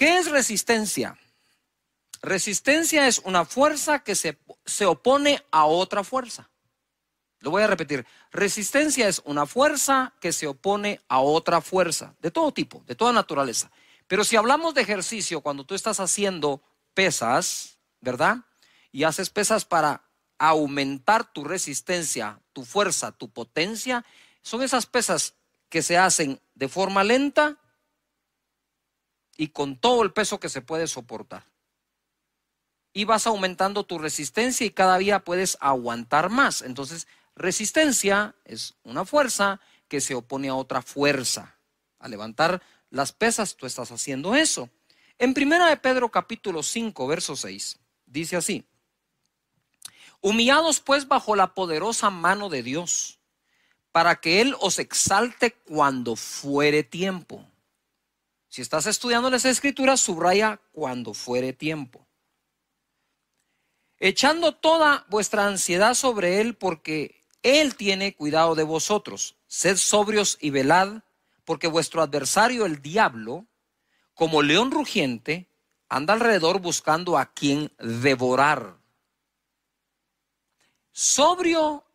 ¿Qué es resistencia? Resistencia es una fuerza que se opone a otra fuerza. Lo voy a repetir. Resistencia es una fuerza que se opone a otra fuerza, de todo tipo, de toda naturaleza. Pero si hablamos de ejercicio, cuando tú estás haciendo pesas, ¿verdad? Y haces pesas para aumentar tu resistencia, tu fuerza, tu potencia, son esas pesas que se hacen de forma lenta y con todo el peso que se puede soportar. Y vas aumentando tu resistencia y cada día puedes aguantar más. Entonces, resistencia es una fuerza que se opone a otra fuerza. Al levantar las pesas, tú estás haciendo eso. En 1 de Pedro capítulo 5, verso 6, dice así: humillados pues bajo la poderosa mano de Dios, para que Él os exalte cuando fuere tiempo. Si estás estudiando las Escrituras, subraya cuando fuere tiempo. Echando toda vuestra ansiedad sobre Él, porque Él tiene cuidado de vosotros. Sed sobrios y velad, porque vuestro adversario, el diablo, como león rugiente, anda alrededor buscando a quien devorar.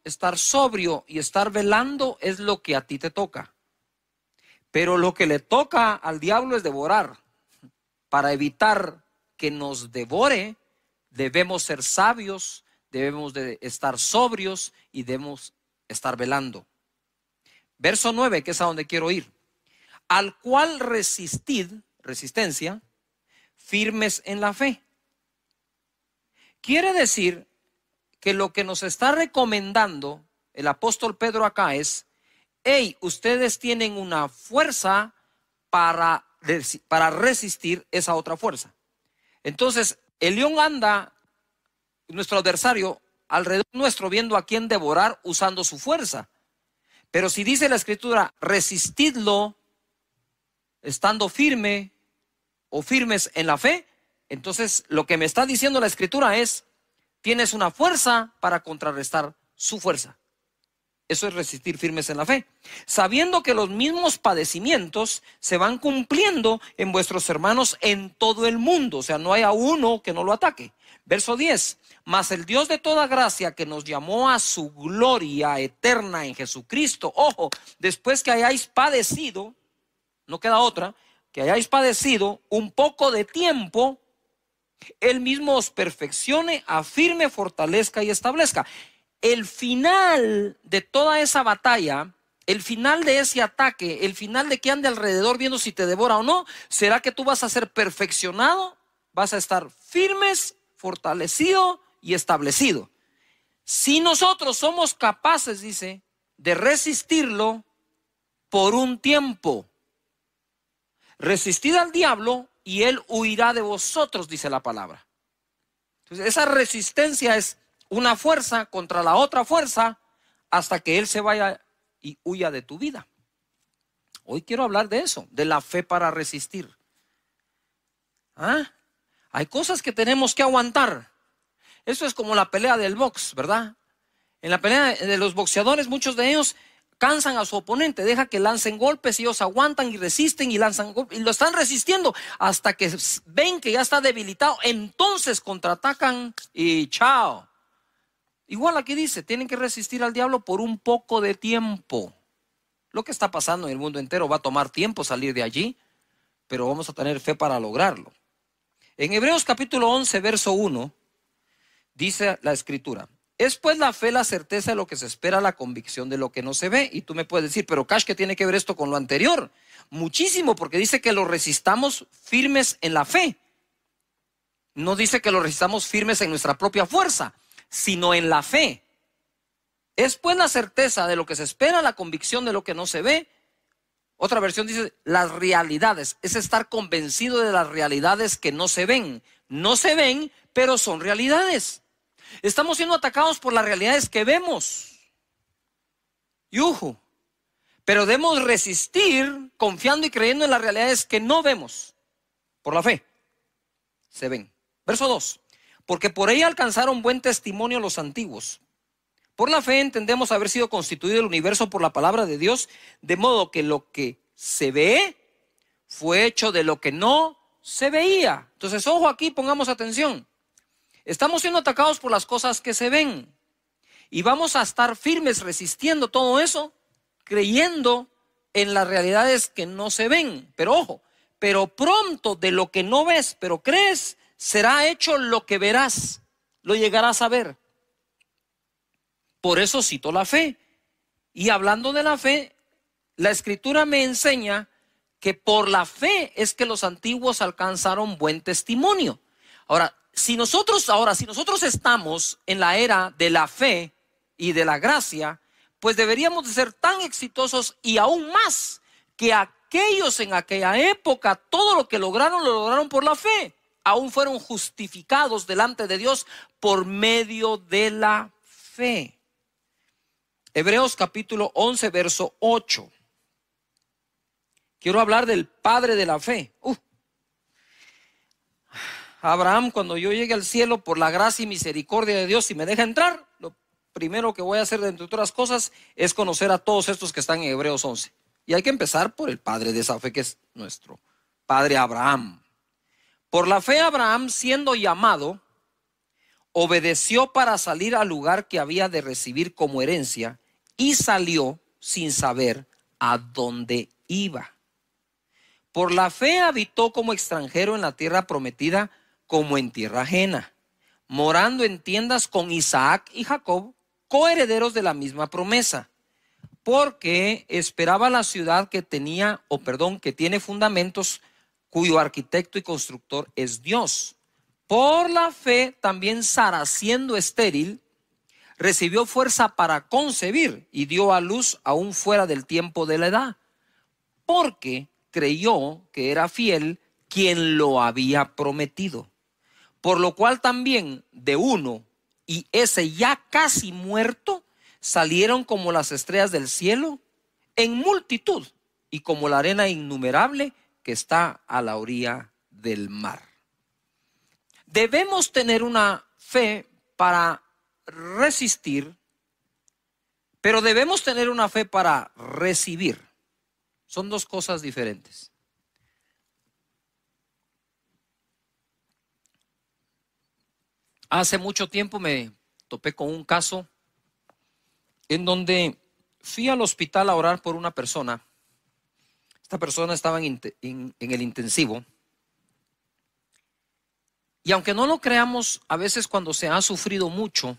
Estar sobrio y estar velando es lo que a ti te toca. Pero lo que le toca al diablo es devorar. Para evitar que nos devore, debemos ser sabios, debemos de estar sobrios y debemos estar velando. Verso 9, que es a donde quiero ir. Al cual resistencia, firmes en la fe. Quiere decir que lo que nos está recomendando el apóstol Pedro acá es: hey, ustedes tienen una fuerza para resistir esa otra fuerza. Entonces, el león anda, nuestro adversario, alrededor nuestro, viendo a quién devorar usando su fuerza. Pero si dice la Escritura, resistidlo estando firme o firmes en la fe, entonces lo que me está diciendo la Escritura es: tienes una fuerza para contrarrestar su fuerza. Eso es resistir firmes en la fe, sabiendo que los mismos padecimientos se van cumpliendo en vuestros hermanos en todo el mundo. O sea, no hay a uno que no lo ataque. Verso 10, mas el Dios de toda gracia, que nos llamó a su gloria eterna en Jesucristo. Ojo, después que hayáis padecido, no queda otra, que hayáis padecido un poco de tiempo, Él mismo os perfeccione, afirme, fortalezca y establezca. El final de toda esa batalla, el final de ese ataque, el final de que ande alrededor viendo si te devora o no, será que tú vas a ser perfeccionado, vas a estar firmes, fortalecido y establecido. Si nosotros somos capaces, dice, de resistirlo por un tiempo, resistid al diablo y él huirá de vosotros, dice la palabra. Entonces, esa resistencia es una fuerza contra la otra fuerza hasta que él se vaya y huya de tu vida. Hoy quiero hablar de eso, de la fe para resistir. Hay cosas que tenemos que aguantar. Eso es como la pelea del box, ¿verdad? En la pelea de los boxeadores, muchos de ellos cansan a su oponente, deja que lancen golpes y ellos aguantan y resisten y lanzan golpes y lo están resistiendo hasta que ven que ya está debilitado. Entonces contraatacan y chao. Igual aquí dice, tienen que resistir al diablo por un poco de tiempo. Lo que está pasando en el mundo entero va a tomar tiempo salir de allí, pero vamos a tener fe para lograrlo. En Hebreos capítulo 11, verso 1, dice la Escritura: es pues la fe la certeza de lo que se espera, la convicción de lo que no se ve. Y tú me puedes decir, pero Cash, ¿qué tiene que ver esto con lo anterior? Muchísimo, porque dice que lo resistamos firmes en la fe. No dice que lo resistamos firmes en nuestra propia fuerza, sino en la fe. Es pues la certeza de lo que se espera, la convicción de lo que no se ve. Otra versión dice las realidades. Es estar convencido de las realidades que no se ven. No se ven, pero son realidades. Estamos siendo atacados por las realidades que vemos. Pero debemos resistir confiando y creyendo en las realidades que no vemos. Por la fe se ven. Verso 2. Porque por ella alcanzaron buen testimonio los antiguos. Por la fe entendemos haber sido constituido el universo por la palabra de Dios, de modo que lo que se ve fue hecho de lo que no se veía. Entonces, ojo aquí, pongamos atención. Estamos siendo atacados por las cosas que se ven. Y vamos a estar firmes resistiendo todo eso, creyendo en las realidades que no se ven. Pero ojo, pero pronto de lo que no ves, pero crees, será hecho lo que verás. Lo llegarás a ver. Por eso cito la fe. Y hablando de la fe, la Escritura me enseña que por la fe es que los antiguos alcanzaron buen testimonio. Ahora, si nosotros estamos en la era de la fe y de la gracia, pues deberíamos de ser tan exitosos y aún más que aquellos en aquella época. Todo lo que lograron, lo lograron por la fe. Aún fueron justificados delante de Dios por medio de la fe. Hebreos capítulo 11, verso 8. Quiero hablar del padre de la fe. Abraham, cuando yo llegue al cielo por la gracia y misericordia de Dios, si me deja entrar, lo primero que voy a hacer, entre otras cosas, es conocer a todos estos que están en Hebreos 11. Y hay que empezar por el padre de esa fe, que es nuestro padre Abraham. Por la fe Abraham, siendo llamado, obedeció para salir al lugar que había de recibir como herencia y salió sin saber a dónde iba. Por la fe habitó como extranjero en la tierra prometida, como en tierra ajena, morando en tiendas con Isaac y Jacob, coherederos de la misma promesa, porque esperaba la ciudad que tiene fundamentos, cuyo arquitecto y constructor es Dios. Por la fe también Sara, siendo estéril, recibió fuerza para concebir y dio a luz aún fuera del tiempo de la edad, porque creyó que era fiel quien lo había prometido. Por lo cual también de uno, y ese ya casi muerto, salieron como las estrellas del cielo en multitud y como la arena innumerable que está a la orilla del mar. Debemos tener una fe para resistir, pero debemos tener una fe para recibir. Son dos cosas diferentes. Hace mucho tiempo me topé con un caso en donde fui al hospital a orar por una persona. Esta persona estaba en el intensivo. Y aunque no lo creamos, a veces cuando se ha sufrido mucho,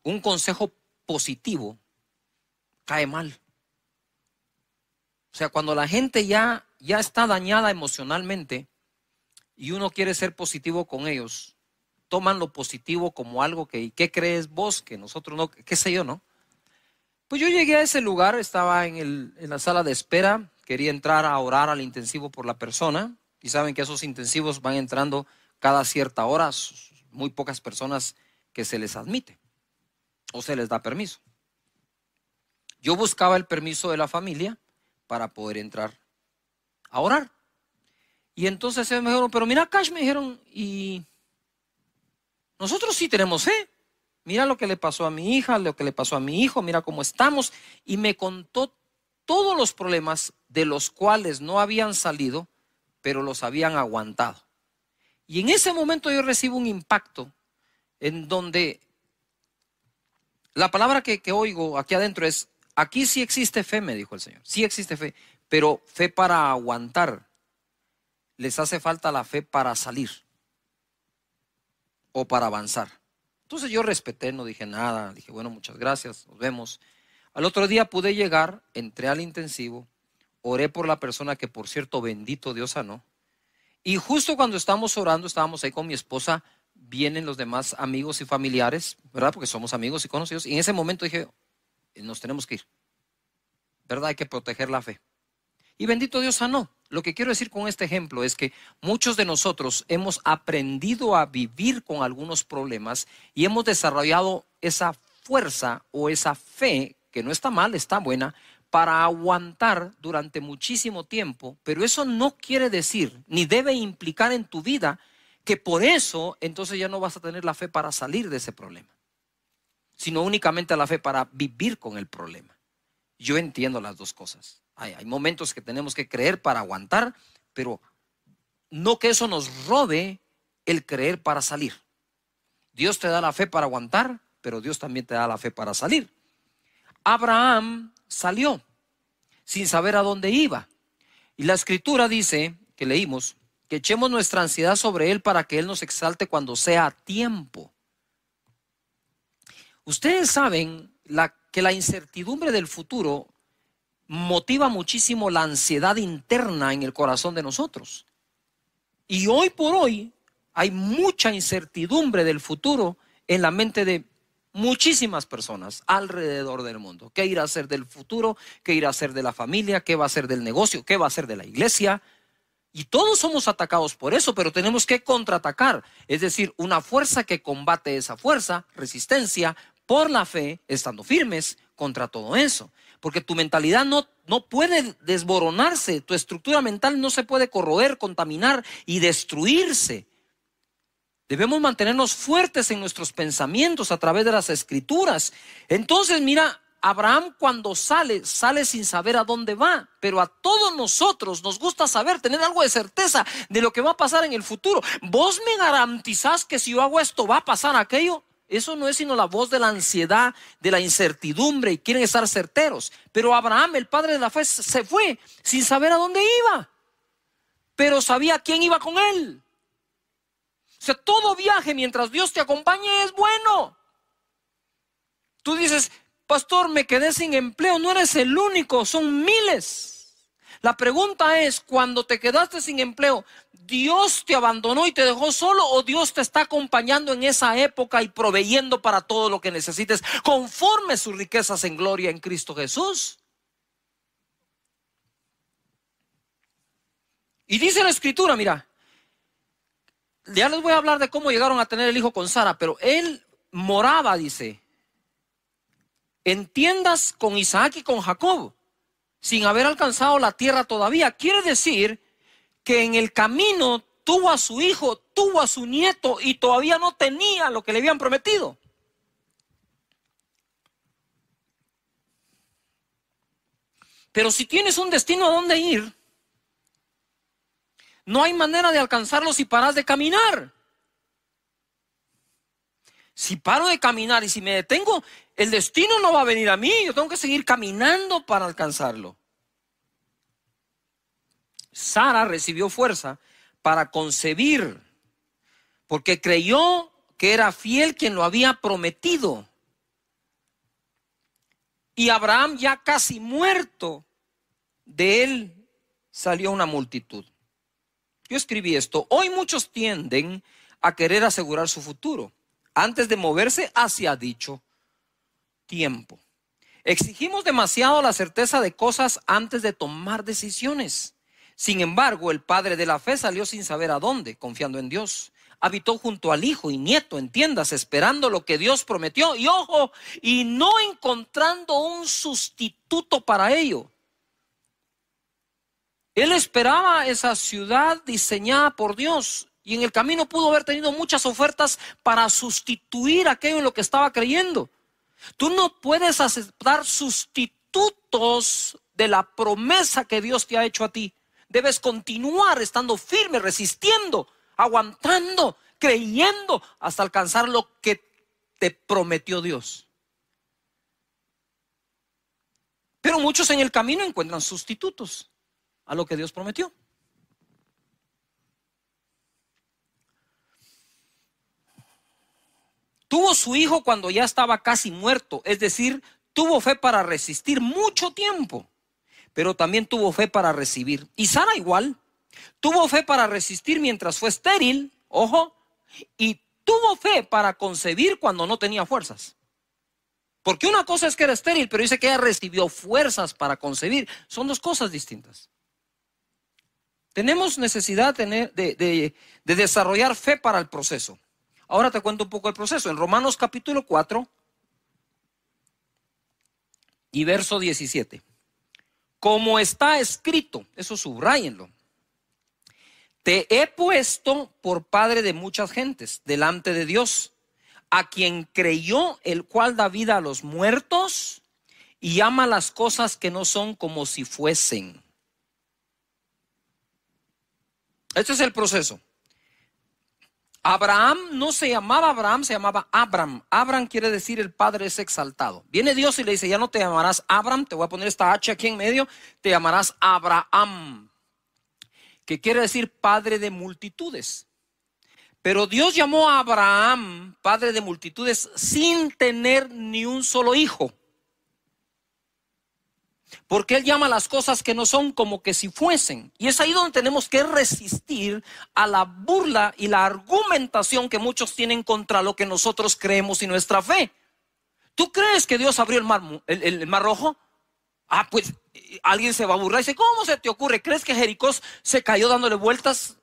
un consejo positivo cae mal. O sea, cuando la gente ya está dañada emocionalmente y uno quiere ser positivo con ellos, toman lo positivo como algo que, ¿qué crees vos? Que nosotros no, qué sé yo, ¿no? Pues yo llegué a ese lugar, estaba en la sala de espera, quería entrar a orar al intensivo por la persona, y saben que esos intensivos van entrando cada cierta hora, muy pocas personas que se les admite o se les da permiso. Yo buscaba el permiso de la familia para poder entrar a orar. Y entonces ellos me dijeron, pero mira, Cash, me dijeron, y nosotros sí tenemos fe. Mira lo que le pasó a mi hija, lo que le pasó a mi hijo, mira cómo estamos. Y me contó todos los problemas de los cuales no habían salido, pero los habían aguantado. Y en ese momento yo recibo un impacto en donde la palabra que oigo aquí adentro es, aquí sí existe fe, me dijo el Señor, sí existe fe, pero fe para aguantar. Les hace falta la fe para salir o para avanzar. Entonces yo respeté, no dije nada, dije, bueno, muchas gracias, nos vemos. Al otro día pude llegar, entré al intensivo, oré por la persona que, por cierto, bendito Dios sanó. Y justo cuando estábamos orando, estábamos ahí con mi esposa, vienen los demás amigos y familiares, ¿verdad? Porque somos amigos y conocidos. Y en ese momento dije, nos tenemos que ir, ¿verdad? Hay que proteger la fe. Y bendito Dios sanó. Lo que quiero decir con este ejemplo es que muchos de nosotros hemos aprendido a vivir con algunos problemas y hemos desarrollado esa fuerza o esa fe, que no está mal, está buena, para aguantar durante muchísimo tiempo. Pero eso no quiere decir, ni debe implicar en tu vida, que por eso entonces ya no vas a tener la fe para salir de ese problema, sino únicamente la fe para vivir con el problema. Yo entiendo las dos cosas. Hay momentos que tenemos que creer para aguantar, pero no que eso nos robe el creer para salir. Dios te da la fe para aguantar, pero Dios también te da la fe para salir. Abraham salió sin saber a dónde iba. Y la escritura dice, que leímos, que echemos nuestra ansiedad sobre él para que él nos exalte cuando sea tiempo. Ustedes saben que la incertidumbre del futuro motiva muchísimo la ansiedad interna en el corazón de nosotros. Y hoy por hoy hay mucha incertidumbre del futuro en la mente de muchísimas personas alrededor del mundo. ¿Qué irá a ser del futuro? ¿Qué irá a ser de la familia? ¿Qué va a ser del negocio? ¿Qué va a ser de la iglesia? Y todos somos atacados por eso, pero tenemos que contraatacar. Es decir, una fuerza que combate esa fuerza, resistencia, por la fe, estando firmes contra todo eso. Porque tu mentalidad no puede desboronarse, tu estructura mental no se puede corroer, contaminar y destruirse. Debemos mantenernos fuertes en nuestros pensamientos a través de las escrituras. Entonces, mira, Abraham cuando sale sin saber a dónde va, pero a todos nosotros nos gusta saber, tener algo de certeza de lo que va a pasar en el futuro. ¿Vos me garantizás que si yo hago esto va a pasar aquello? Eso no es sino la voz de la ansiedad, de la incertidumbre, y quieren estar certeros. Pero Abraham, el padre de la fe, se fue sin saber a dónde iba, pero sabía quién iba con él. O sea, todo viaje mientras Dios te acompañe es bueno. Tú dices, pastor, me quedé sin empleo. No eres el único, son miles. La pregunta es, cuando te quedaste sin empleo, ¿Dios te abandonó y te dejó solo, o Dios te está acompañando en esa época y proveyendo para todo lo que necesites conforme sus riquezas en gloria en Cristo Jesús? Y dice la escritura, mira, ya les voy a hablar de cómo llegaron a tener el hijo con Sara, pero él moraba, dice, en tiendas con Isaac y con Jacob, sin haber alcanzado la tierra todavía. Quiere decir que en el camino tuvo a su hijo, tuvo a su nieto y todavía no tenía lo que le habían prometido. Pero si tienes un destino a dónde ir, no hay manera de alcanzarlo si paras de caminar. Si paro de caminar y si me detengo, el destino no va a venir a mí. Yo tengo que seguir caminando para alcanzarlo. Sara recibió fuerza para concebir, porque creyó que era fiel quien lo había prometido. Y Abraham, ya casi muerto, de él salió una multitud. Yo escribí esto: hoy muchos tienden a querer asegurar su futuro antes de moverse hacia dicho tiempo. Exigimos demasiado la certeza de cosas antes de tomar decisiones. Sin embargo, el padre de la fe salió sin saber a dónde, confiando en Dios. Habitó junto al hijo y nieto en tiendas, esperando lo que Dios prometió. Y ojo, y no encontrando un sustituto para ello. Él esperaba esa ciudad diseñada por Dios, y en el camino pudo haber tenido muchas ofertas para sustituir aquello en lo que estaba creyendo. Tú no puedes aceptar sustitutos de la promesa que Dios te ha hecho a ti. Debes continuar estando firme, resistiendo, aguantando, creyendo hasta alcanzar lo que te prometió Dios. Pero muchos en el camino encuentran sustitutos a lo que Dios prometió. Tuvo su hijo cuando ya estaba casi muerto, es decir, tuvo fe para resistir mucho tiempo, pero también tuvo fe para recibir. Y Sara igual, tuvo fe para resistir mientras fue estéril, ojo, y tuvo fe para concebir cuando no tenía fuerzas. Porque una cosa es que era estéril, pero dice que ella recibió fuerzas para concebir. Son dos cosas distintas. Tenemos necesidad de desarrollar fe para el proceso. Ahora te cuento un poco el proceso. En Romanos capítulo 4 y verso 17. Como está escrito, eso subráyenlo: te he puesto por padre de muchas gentes delante de Dios, a quien creyó, el cual da vida a los muertos y ama las cosas que no son como si fuesen. Este es el proceso. Abraham no se llamaba Abraham, se llamaba Abram. Abram quiere decir el padre es exaltado. Viene Dios y le dice, ya no te llamarás Abram, te voy a poner esta H aquí en medio, te llamarás Abraham, que quiere decir padre de multitudes. Pero Dios llamó a Abraham padre de multitudes sin tener ni un solo hijo. Porque Él llama las cosas que no son como que si fuesen. Y es ahí donde tenemos que resistir a la burla y la argumentación que muchos tienen contra lo que nosotros creemos y nuestra fe. ¿Tú crees que Dios abrió el mar rojo? Ah, pues alguien se va a burlar y dice, ¿cómo se te ocurre? ¿Crees que Jericó se cayó dándole vueltas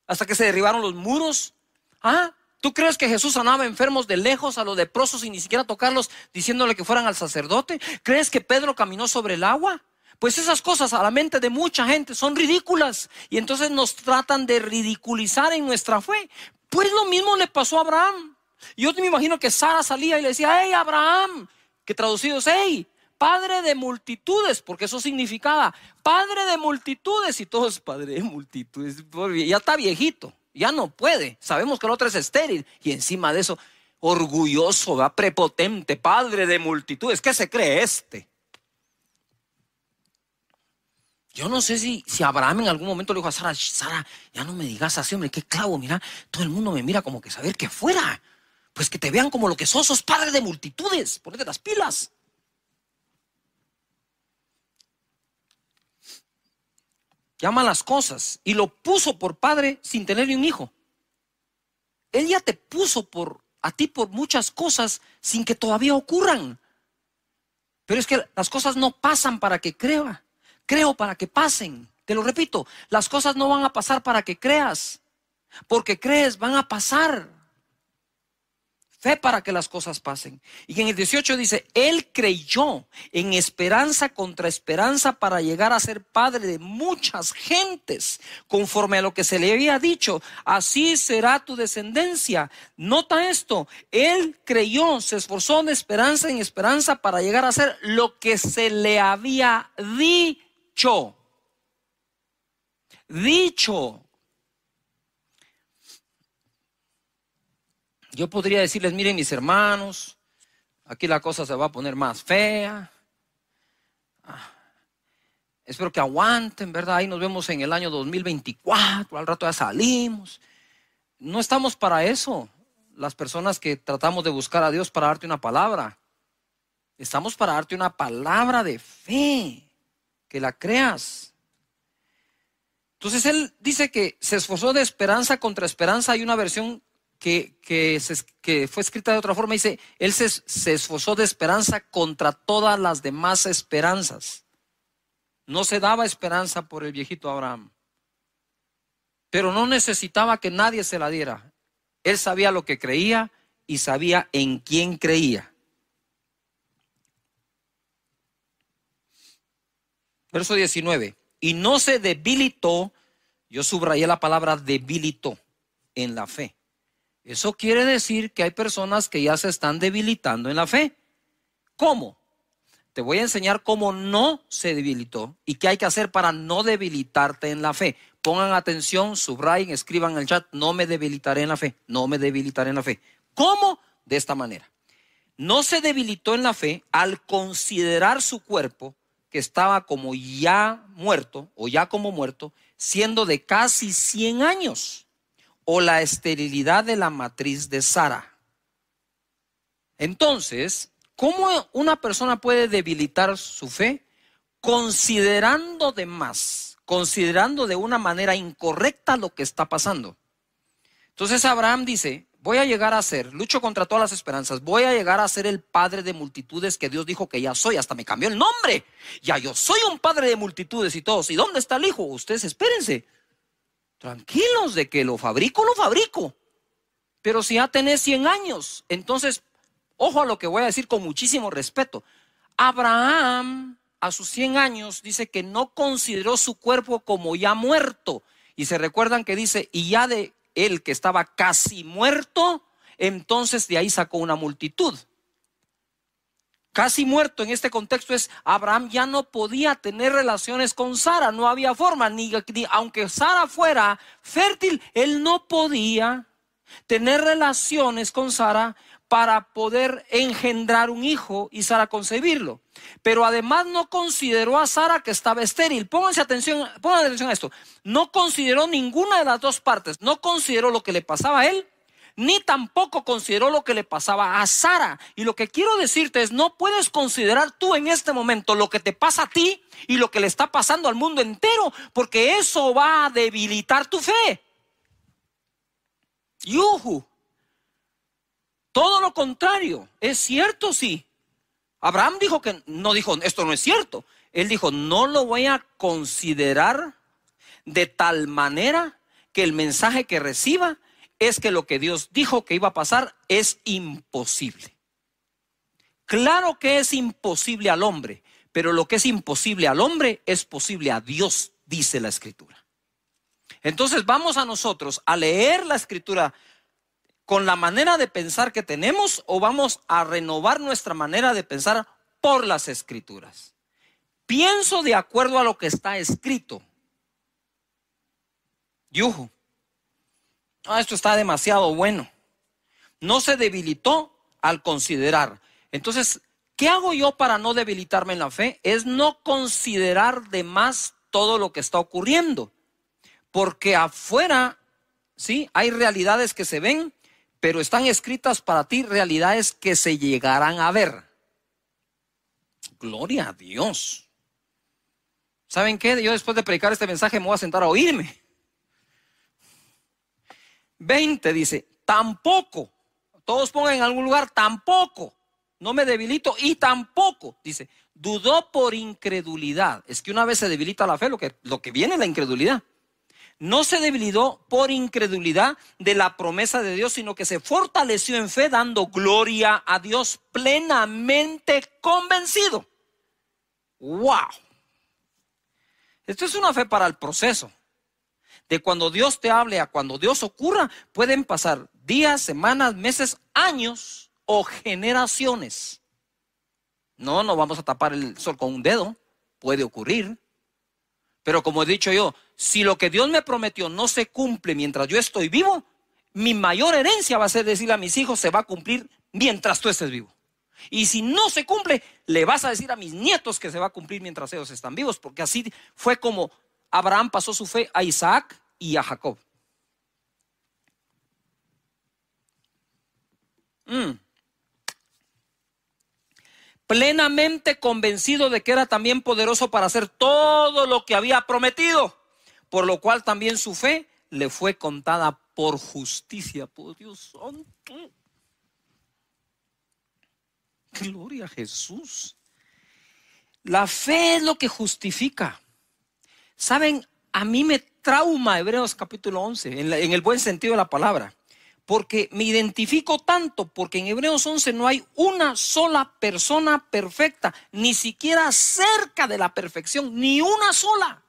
hasta que se derribaron los muros? ¿Ah? ¿Tú crees que Jesús sanaba enfermos de lejos a los leprosos y ni siquiera tocarlos diciéndole que fueran al sacerdote? ¿Crees que Pedro caminó sobre el agua? Pues esas cosas a la mente de mucha gente son ridículas y entonces nos tratan de ridiculizar en nuestra fe. Pues lo mismo le pasó a Abraham. Yo me imagino que Sara salía y le decía, hey Abraham, que traducido es, hey, padre de multitudes, porque eso significaba padre de multitudes, y todos padre de multitudes, ya está viejito. Ya no puede, sabemos que el otro es estéril y encima de eso orgulloso, ¿va? Prepotente, padre de multitudes. ¿Qué se cree este? Yo no sé si Abraham en algún momento le dijo a Sara, Sara, ya no me digas así, hombre, qué clavo, mira, todo el mundo me mira como que saber que fuera, pues que te vean como lo que sos padre de multitudes, ponete las pilas. Llama las cosas y lo puso por padre sin tener ni un hijo. Él ya te puso a ti por muchas cosas sin que todavía ocurran. Pero es que las cosas no pasan para que creo para que pasen. Te lo repito, las cosas no van a pasar para que creas, porque crees, van a pasar. Fe para que las cosas pasen. Y en el 18 dice, él creyó en esperanza contra esperanza para llegar a ser padre de muchas gentes, conforme a lo que se le había dicho, así será tu descendencia. Nota esto, él creyó, se esforzó de esperanza en esperanza para llegar a ser lo que se le había dicho. Yo podría decirles, miren mis hermanos, aquí la cosa se va a poner más fea. Espero que aguanten, ¿verdad? Ahí nos vemos en el año 2024, al rato ya salimos. No estamos para eso, las personas que tratamos de buscar a Dios para darte una palabra. Estamos para darte una palabra de fe, que la creas. Entonces él dice que se esforzó de esperanza contra esperanza. Hay una versión que fue escrita de otra forma, dice, él se esforzó de esperanza contra todas las demás esperanzas. No se daba esperanza por el viejito Abraham, pero no necesitaba que nadie se la diera. Él sabía lo que creía y sabía en quién creía. Verso 19, y no se debilitó, yo subrayé la palabra debilitó, en la fe. Eso quiere decir que hay personas que ya se están debilitando en la fe. ¿Cómo? Te voy a enseñar cómo no se debilitó y qué hay que hacer para no debilitarte en la fe. Pongan atención, subrayen, escriban en el chat, no me debilitaré en la fe, no me debilitaré en la fe. ¿Cómo? De esta manera. No se debilitó en la fe al considerar su cuerpo, que estaba como ya muerto o ya como muerto, siendo de casi 100 años. O la esterilidad de la matriz de Sara. Entonces, ¿cómo una persona puede debilitar su fe? Considerando de más, considerando de una manera incorrecta lo que está pasando. Entonces Abraham dice, voy a llegar a ser, lucho contra todas las esperanzas, voy a llegar a ser el padre de multitudes que Dios dijo que ya soy, hasta me cambió el nombre. Ya yo soy un padre de multitudes y todos. ¿Y dónde está el hijo? Ustedes espérense. Tranquilos, de que lo fabrico. Pero si ya tenés 100 años, entonces, ojo a lo que voy a decir con muchísimo respeto. Abraham, a sus 100 años, dice que no consideró su cuerpo como ya muerto. Y se recuerdan que dice, y ya de él que estaba casi muerto, entonces de ahí sacó una multitud. casi muerto en este contexto es, Abraham ya no podía tener relaciones con Sara, no había forma, ni aunque Sara fuera fértil, él no podía tener relaciones con Sara para poder engendrar un hijo y Sara concebirlo. Pero además no consideró a Sara que estaba estéril. Pongan atención a esto. No consideró ninguna de las dos partes. No consideró lo que le pasaba a él, ni tampoco consideró lo que le pasaba a Sara. Y lo que quiero decirte es, no puedes considerar tú en este momento lo que te pasa a ti y lo que le está pasando al mundo entero, porque eso va a debilitar tu fe. ¡Yuhu! Todo lo contrario, es cierto, sí. Abraham dijo que no, dijo esto no es cierto. Él dijo, no lo voy a considerar de tal manera que el mensaje que reciba es que lo que Dios dijo que iba a pasar es imposible. Claro que es imposible al hombre, pero lo que es imposible al hombre es posible a Dios, dice la Escritura. Entonces vamos a nosotros a leer la Escritura con la manera de pensar que tenemos, o vamos a renovar nuestra manera de pensar por las Escrituras. Pienso de acuerdo a lo que está escrito. Yuhu. Esto está demasiado bueno. No se debilitó al considerar. Entonces, ¿qué hago yo para no debilitarme en la fe? Es no considerar de más todo lo que está ocurriendo. Porque afuera, sí, hay realidades que se ven, pero están escritas para ti realidades que se llegarán a ver. Gloria a Dios. ¿Saben qué? Yo después de predicar este mensaje me voy a sentar a oírme. 20 dice, tampoco. Todos pongan en algún lugar, tampoco. No me debilito y tampoco. Dice, dudó por incredulidad. Es que una vez se debilita la fe, lo que viene es la incredulidad. No se debilitó por incredulidad de la promesa de Dios, sino que se fortaleció en fe, dando gloria a Dios, plenamente convencido. ¡Wow! Esto es una fe para el proceso. De cuando Dios te hable a cuando Dios ocurra, pueden pasar días, semanas, meses, años o generaciones. No vamos a tapar el sol con un dedo. Puede ocurrir. Pero como he dicho yo, si lo que Dios me prometió no se cumple mientras yo estoy vivo, mi mayor herencia va a ser decirle a mis hijos, se va a cumplir mientras tú estés vivo. Y si no se cumple, le vas a decir a mis nietos que se va a cumplir mientras ellos están vivos, porque así fue como Abraham pasó su fe a Isaac y a Jacob. Plenamente convencido de que era también poderoso para hacer todo lo que había prometido, por lo cual también su fe le fue contada por justicia. Por Dios santo. Gloria a Jesús. La fe es lo que justifica. Saben, a mí me trauma Hebreos capítulo 11, en el buen sentido de la palabra. Porque me identifico tanto, porque en Hebreos 11 no hay una sola persona perfecta, ni siquiera cerca de la perfección, ni una sola.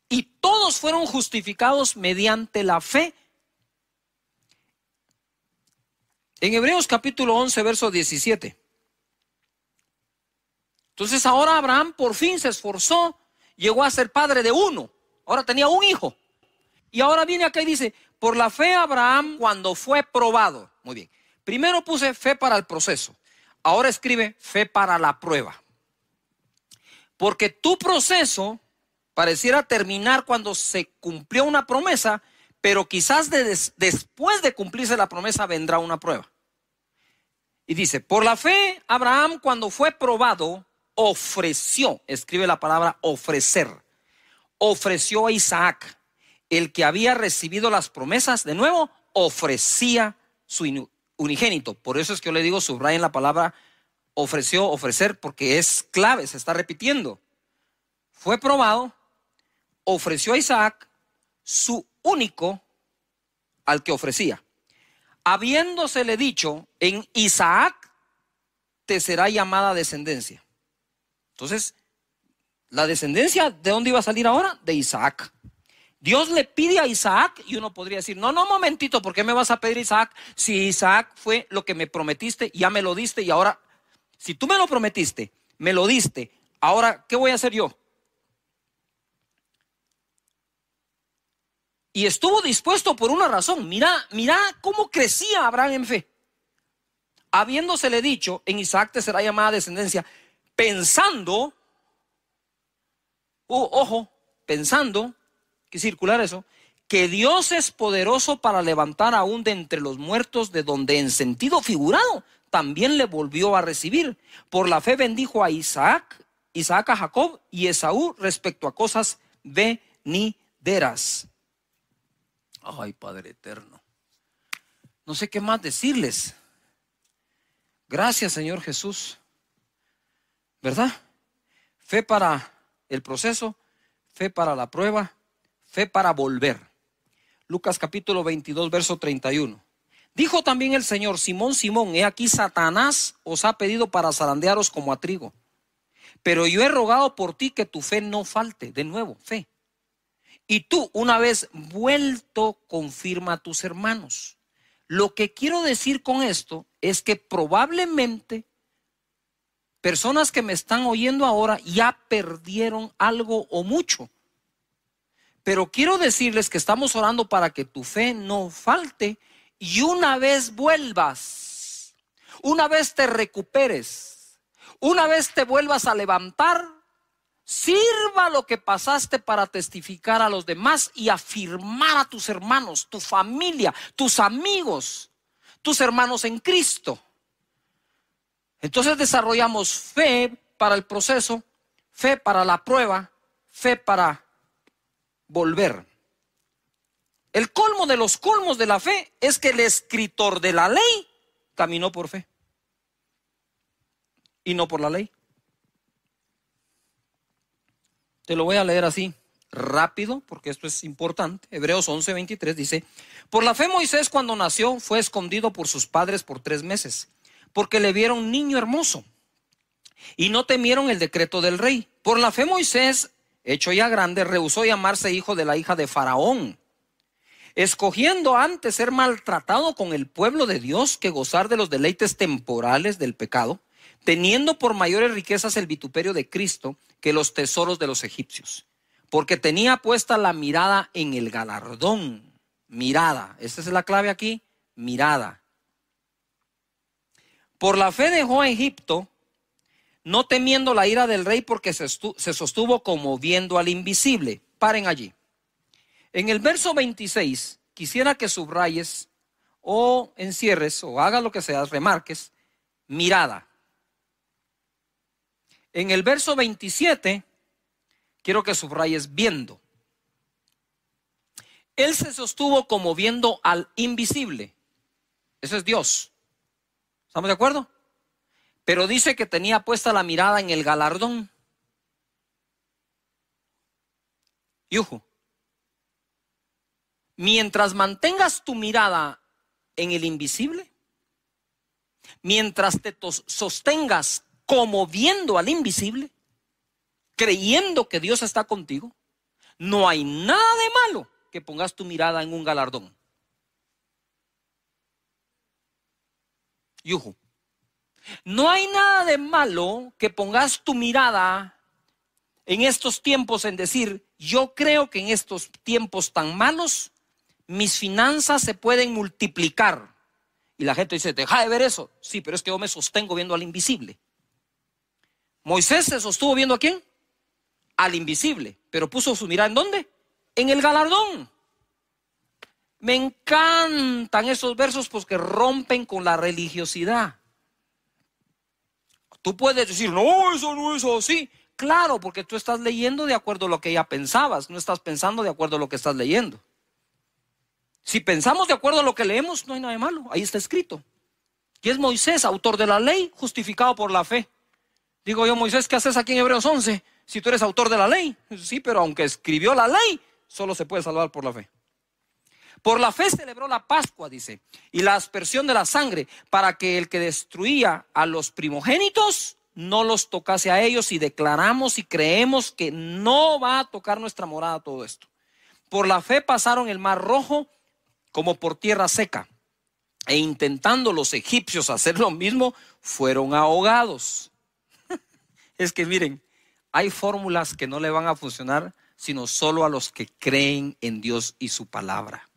Y todos fueron justificados mediante la fe. En Hebreos capítulo 11, verso 17. Entonces ahora Abraham por fin se esforzó, llegó a ser padre de uno. Ahora tenía un hijo. Y ahora viene acá y dice, por la fe Abraham cuando fue probado. Muy bien. Primero puse fe para el proceso. Ahora escribe fe para la prueba. Porque tu proceso pareciera terminar cuando se cumplió una promesa, pero quizás después de cumplirse la promesa vendrá una prueba. Y dice, por la fe Abraham cuando fue probado ofreció, escribe la palabra ofrecer, ofreció a Isaac. El que había recibido las promesas, de nuevo, ofrecía su unigénito. Por eso es que yo le digo, subrayen la palabra ofreció, ofrecer, porque es clave, se está repitiendo. Fue probado, ofreció a Isaac su único al que ofrecía. Habiéndosele dicho, en Isaac te será llamada descendencia. Entonces, la descendencia, ¿de dónde iba a salir ahora? De Isaac. Dios le pide a Isaac y uno podría decir, no, momentito, ¿por qué me vas a pedir Isaac? Si Isaac fue lo que me prometiste, ya me lo diste y ahora Si tú me lo prometiste, me lo diste, ahora, ¿qué voy a hacer yo? Y estuvo dispuesto por una razón. Mira cómo crecía Abraham en fe. Habiéndosele dicho, en Isaac te será llamada descendencia, pensando, pensando, que circular eso, que Dios es poderoso para levantar aún de entre los muertos, de donde en sentido figurado también le volvió a recibir. Por la fe bendijo a Isaac a Jacob y Esaú respecto a cosas venideras. Ay, Padre eterno, no sé qué más decirles. Gracias, Señor Jesús, ¿verdad? Fe para el proceso, fe para la prueba, fe para volver. Lucas capítulo 22, verso 31. Dijo también el Señor: Simón, Simón, he aquí Satanás os ha pedido para zarandearos como a trigo, pero yo he rogado por ti que tu fe no falte. De nuevo, fe. Y tú, una vez vuelto, confirma a tus hermanos. Lo que quiero decir con esto es que probablemente personas que me están oyendo ahora ya perdieron algo o mucho. Pero quiero decirles que estamos orando para que tu fe no falte, y una vez vuelvas, una vez te recuperes, una vez te vuelvas a levantar, sirva lo que pasaste para testificar a los demás y afirmar a tus hermanos, tu familia, tus amigos, tus hermanos en Cristo. Entonces desarrollamos fe para el proceso, fe para la prueba, fe para volver. El colmo de los colmos de la fe es que el escritor de la ley caminó por fe y no por la ley. Te lo voy a leer así rápido porque esto es importante. Hebreos 11:23 dice: por la fe Moisés, cuando nació, fue escondido por sus padres por 3 meses, porque le vieron niño hermoso y no temieron el decreto del rey. Por la fe Moisés, hecho ya grande, rehusó llamarse hijo de la hija de Faraón, escogiendo antes ser maltratado con el pueblo de Dios que gozar de los deleites temporales del pecado, teniendo por mayores riquezas el vituperio de Cristo que los tesoros de los egipcios, porque tenía puesta la mirada en el galardón. Mirada, esta es la clave aquí, mirada. Por la fe dejó a Egipto, no temiendo la ira del rey, porque se sostuvo como viendo al invisible. Paren allí. En el verso 26, quisiera que subrayes o encierres o hagas lo que seas, remarques, mirada. En el verso 27, quiero que subrayes viendo. Él se sostuvo como viendo al invisible. Ese es Dios. ¿Estamos de acuerdo? Pero dice que tenía puesta la mirada en el galardón. Yuhu. Mientras mantengas tu mirada en el invisible, mientras te sostengas como viendo al invisible, creyendo que Dios está contigo, no hay nada de malo que pongas tu mirada en un galardón. Yuhu. No hay nada de malo que pongas tu mirada en estos tiempos en decir: yo creo que en estos tiempos tan malos mis finanzas se pueden multiplicar. Y la gente dice: deja de ver eso. Sí, pero es que yo me sostengo viendo al invisible. Moisés se sostuvo viendo ¿a quién? Al invisible, pero puso su mirada ¿en dónde? En el galardón. Me encantan esos versos porque rompen con la religiosidad. Tú puedes decir: no, eso no es así. Claro, porque tú estás leyendo de acuerdo a lo que ya pensabas, no estás pensando de acuerdo a lo que estás leyendo. Si pensamos de acuerdo a lo que leemos, no hay nada de malo, ahí está escrito. Y es Moisés, autor de la ley, justificado por la fe. Digo yo: Moisés, ¿qué haces aquí en Hebreos 11? Si tú eres autor de la ley. Sí, pero aunque escribió la ley, solo se puede salvar por la fe. Por la fe celebró la Pascua, dice, y la aspersión de la sangre, para que el que destruía a los primogénitos no los tocase a ellos, y declaramos y creemos que no va a tocar nuestra morada todo esto. Por la fe pasaron el mar Rojo como por tierra seca, e intentando los egipcios hacer lo mismo, fueron ahogados. Es que miren, hay fórmulas que no le van a funcionar sino solo a los que creen en Dios y su palabra.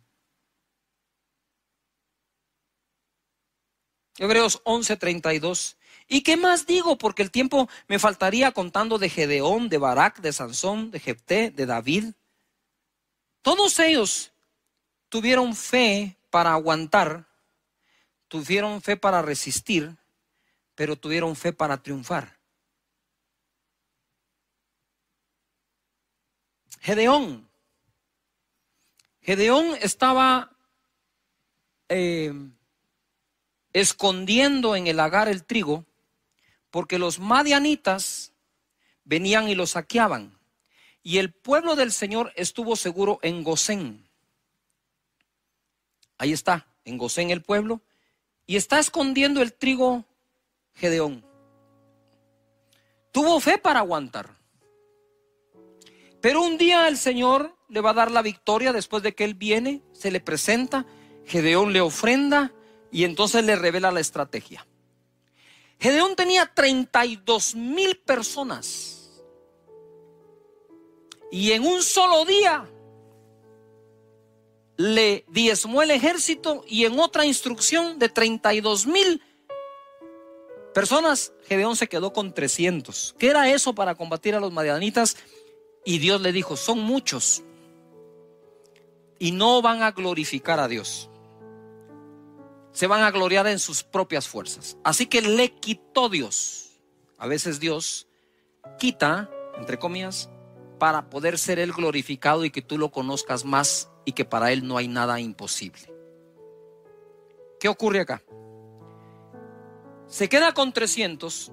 Hebreos 11:32. ¿Y qué más digo? Porque el tiempo me faltaría contando de Gedeón, de Barak, de Sansón, de Jefté, de David. Todos ellos tuvieron fe para aguantar, tuvieron fe para resistir, pero tuvieron fe para triunfar. Gedeón estaba escondiendo en el lagar el trigo, porque los madianitas venían y lo saqueaban, y el pueblo del Señor estuvo seguro en Gosén. Ahí está, en Gosén el pueblo, y está escondiendo el trigo Gedeón. Tuvo fe para aguantar, pero un día el Señor le va a dar la victoria. Después de que él viene, se le presenta, Gedeón le ofrenda y entonces le revela la estrategia. Gedeón tenía 32,000 personas y en un solo día le diezmó el ejército, y en otra instrucción de 32,000 personas, Gedeón se quedó con 300. ¿Qué era eso para combatir a los madianitas? Y Dios le dijo: son muchos y no van a glorificar a Dios, se van a gloriar en sus propias fuerzas. Así que le quitó Dios. A veces Dios quita, entre comillas, para poder ser Él glorificado y que tú lo conozcas más, y que para Él no hay nada imposible. ¿Qué ocurre acá? Se queda con 300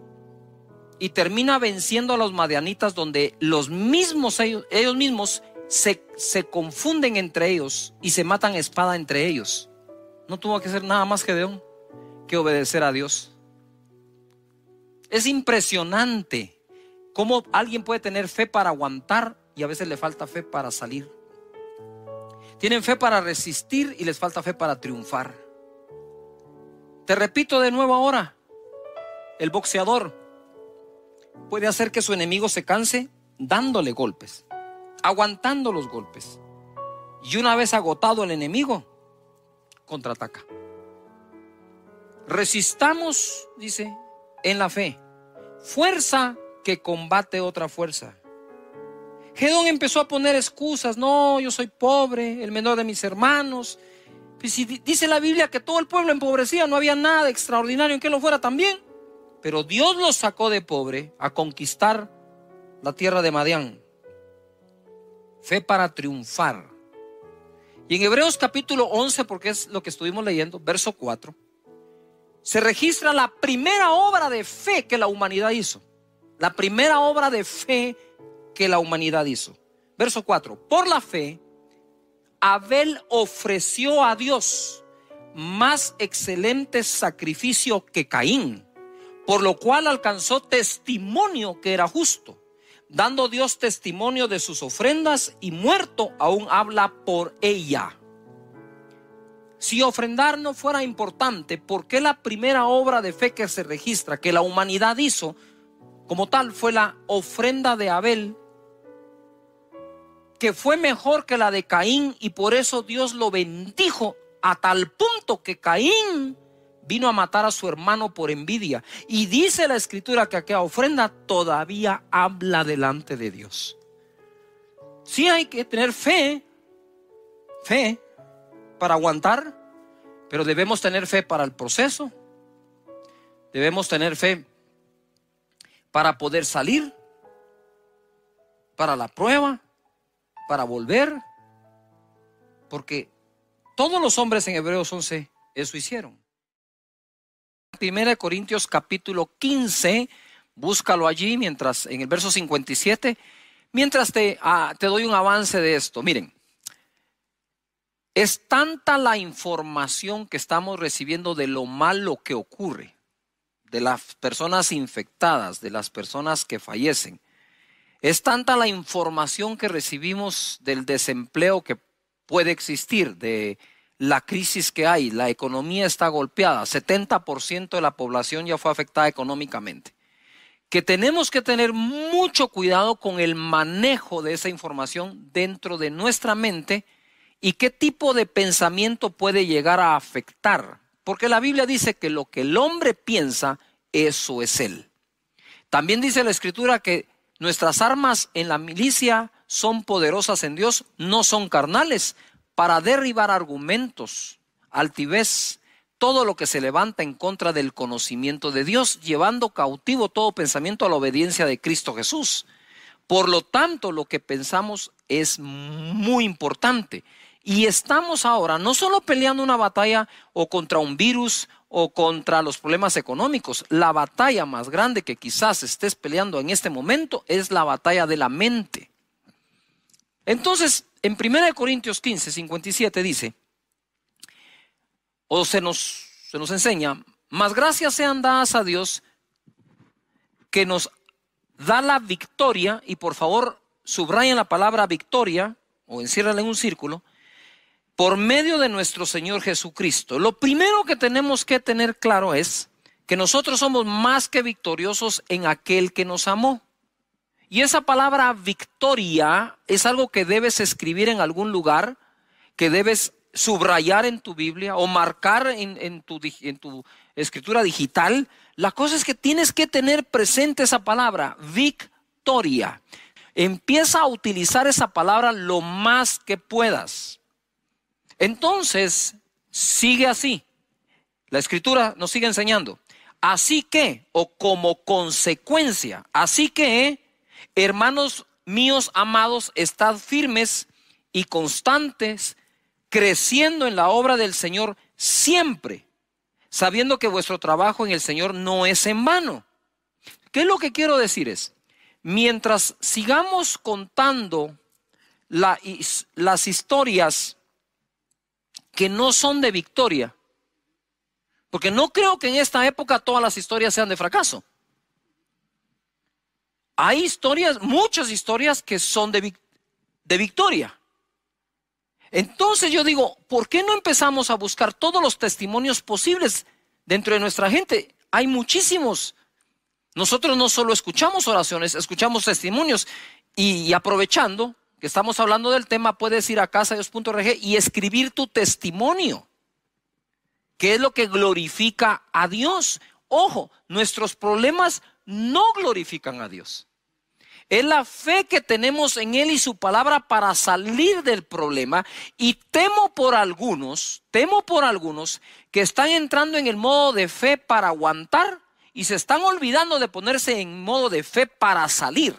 y termina venciendo a los madianitas, donde los mismos ellos mismos se confunden entre ellos y se matan a espada entre ellos. No tuvo que hacer nada más Gedeón que obedecer a Dios. Es impresionante cómo alguien puede tener fe para aguantar y a veces le falta fe para salir. Tienen fe para resistir y les falta fe para triunfar. Te repito de nuevo ahora, el boxeador puede hacer que su enemigo se canse dándole golpes, aguantando los golpes. Y una vez agotado el enemigo, contraataca. Resistamos, dice, en la fe, fuerza que combate otra fuerza. Gedeón empezó a poner excusas. No, yo soy pobre, el menor de mis hermanos. Pues si dice la Biblia que todo el pueblo empobrecía, no había nada extraordinario en que lo fuera también. Pero Dios los sacó de pobre a conquistar la tierra de Madián. Fe para triunfar. Y en Hebreos capítulo 11, porque es lo que estuvimos leyendo, verso 4, se registra la primera obra de fe que la humanidad hizo. La primera obra de fe que la humanidad hizo. Verso 4. Por la fe, Abel ofreció a Dios más excelente sacrificio que Caín, por lo cual alcanzó testimonio que era justo, dando Dios testimonio de sus ofrendas, y muerto aún habla por ella. Si ofrendar no fuera importante, ¿por qué la primera obra de fe que se registra que la humanidad hizo como tal fue la ofrenda de Abel, que fue mejor que la de Caín? Y por eso Dios lo bendijo a tal punto que Caín vino a matar a su hermano por envidia. Y dice la escritura que aquella ofrenda todavía habla delante de Dios. Sí, hay que tener fe para aguantar, pero debemos tener fe para el proceso. Debemos tener fe para poder salir, para la prueba, para volver, porque todos los hombres en Hebreos 11 eso hicieron. 1 Corintios capítulo 15, búscalo allí, mientras en el verso 57, mientras te doy un avance de esto. Miren, es tanta la información que estamos recibiendo de lo malo que ocurre, de las personas infectadas, de las personas que fallecen. Es tanta la información que recibimos del desempleo que puede existir, de la crisis que hay, la economía está golpeada, 70% de la población ya fue afectada económicamente, que tenemos que tener mucho cuidado con el manejo de esa información dentro de nuestra mente y qué tipo de pensamiento puede llegar a afectar. Porque la Biblia dice que lo que el hombre piensa, eso es él. También dice la Escritura que nuestras armas en la milicia son poderosas en Dios, no son carnales, para derribar argumentos, altivez, todo lo que se levanta en contra del conocimiento de Dios, llevando cautivo todo pensamiento a la obediencia de Cristo Jesús. Por lo tanto, lo que pensamos es muy importante. Y estamos ahora no solo peleando una batalla o contra un virus o contra los problemas económicos. La batalla más grande que quizás estés peleando en este momento es la batalla de la mente. Entonces, en 1 Corintios 15, 57 dice, o se nos enseña, mas gracias sean dadas a Dios que nos da la victoria, y por favor subrayen la palabra victoria o enciérrala en un círculo, por medio de nuestro Señor Jesucristo. Lo primero que tenemos que tener claro es que nosotros somos más que victoriosos en aquel que nos amó. Y esa palabra victoria es algo que debes escribir en algún lugar, que debes subrayar en tu Biblia o marcar en tu escritura digital. La cosa es que tienes que tener presente esa palabra, victoria. Empieza a utilizar esa palabra lo más que puedas. Entonces, sigue así. La Escritura nos sigue enseñando. Así que, o como consecuencia, así que, hermanos míos amados, estad firmes y constantes, creciendo en la obra del Señor siempre, sabiendo que vuestro trabajo en el Señor no es en vano. ¿Qué es lo que quiero decir? Es, mientras sigamos contando las historias que no son de victoria, porque no creo que en esta época todas las historias sean de fracaso. Hay historias, muchas historias que son de victoria. Entonces yo digo, ¿por qué no empezamos a buscar todos los testimonios posibles dentro de nuestra gente? Hay muchísimos. Nosotros no solo escuchamos oraciones, escuchamos testimonios y aprovechando que estamos hablando del tema, puedes ir a casadedios.org y escribir tu testimonio. ¿Qué es lo que glorifica a Dios? Ojo, nuestros problemas no glorifican a Dios. Es la fe que tenemos en Él y su palabra para salir del problema. Y temo por algunos que están entrando en el modo de fe para aguantar y se están olvidando de ponerse en modo de fe para salir.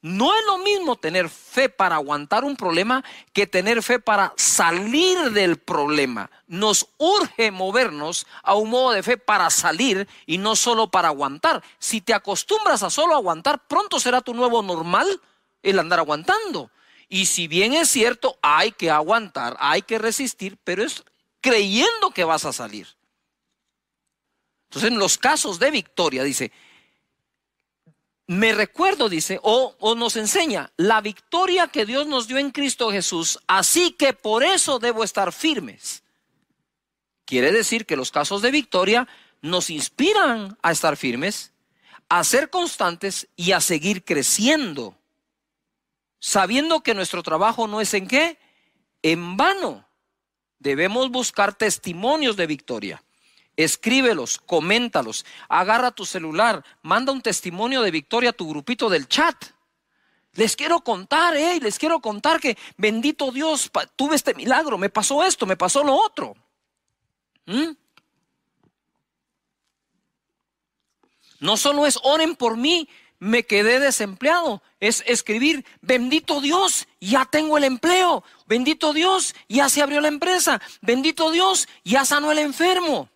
No es lo mismo tener fe para aguantar un problema que tener fe para salir del problema. Nos urge movernos a un modo de fe para salir y no solo para aguantar. Si te acostumbras a solo aguantar, pronto será tu nuevo normal el andar aguantando. Y si bien es cierto, hay que aguantar, hay que resistir, pero es creyendo que vas a salir. Entonces, en los casos de victoria, dice, me recuerdo, dice, o nos enseña la victoria que Dios nos dio en Cristo Jesús, así que por eso debo estar firmes. Quiere decir que los casos de victoria nos inspiran a estar firmes, a ser constantes y a seguir creciendo, sabiendo que nuestro trabajo no es en qué, en vano. Debemos buscar testimonios de victoria. Escríbelos, coméntalos, agarra tu celular, manda un testimonio de victoria a tu grupito del chat. Les quiero contar, que bendito Dios, tuve este milagro, me pasó esto, me pasó lo otro. No solo es oren por mí, me quedé desempleado. Es escribir, bendito Dios, ya tengo el empleo. Bendito Dios, ya se abrió la empresa. Bendito Dios, ya sanó el enfermo.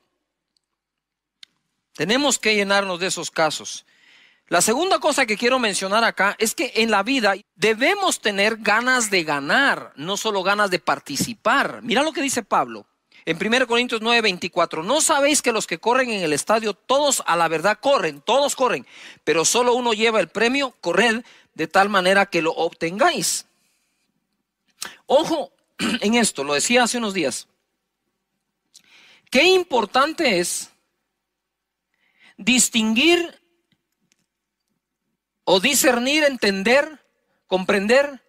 Tenemos que llenarnos de esos casos. La segunda cosa que quiero mencionar acá es que en la vida debemos tener ganas de ganar, no solo ganas de participar. Mira lo que dice Pablo en 1 Corintios 9:24. ¿No sabéis que los que corren en el estadio, todos a la verdad corren, todos corren, pero solo uno lleva el premio? Corred de tal manera que lo obtengáis. Ojo en esto, lo decía hace unos días. qué importante es distinguir o discernir, entender, comprender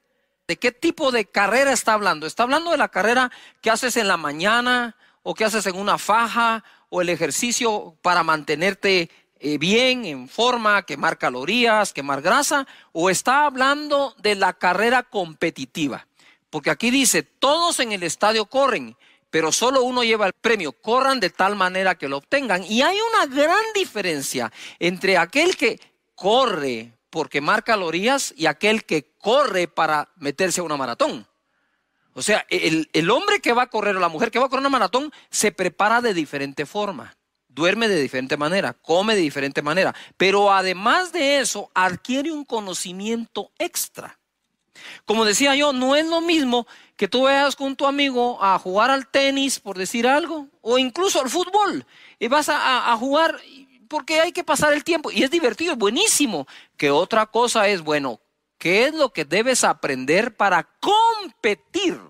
de qué tipo de carrera está hablando. Está hablando de la carrera que haces en la mañana o que haces en una faja o el ejercicio para mantenerte bien, en forma, quemar calorías, quemar grasa, o está hablando de la carrera competitiva. Porque aquí dice, todos en el estadio corren, pero solo uno lleva el premio. Corran de tal manera que lo obtengan. Y hay una gran diferencia entre aquel que corre por quemar calorías y aquel que corre para meterse a una maratón. O sea, el hombre que va a correr o la mujer que va a correr una maratón se prepara de diferente forma, duerme de diferente manera, come de diferente manera, pero además de eso adquiere un conocimiento extra. Como decía yo, no es lo mismo que tú vayas con tu amigo a jugar al tenis, por decir algo, o incluso al fútbol, y vas a jugar porque hay que pasar el tiempo, y es divertido, es buenísimo. Que otra cosa es, bueno, ¿qué es lo que debes aprender para competir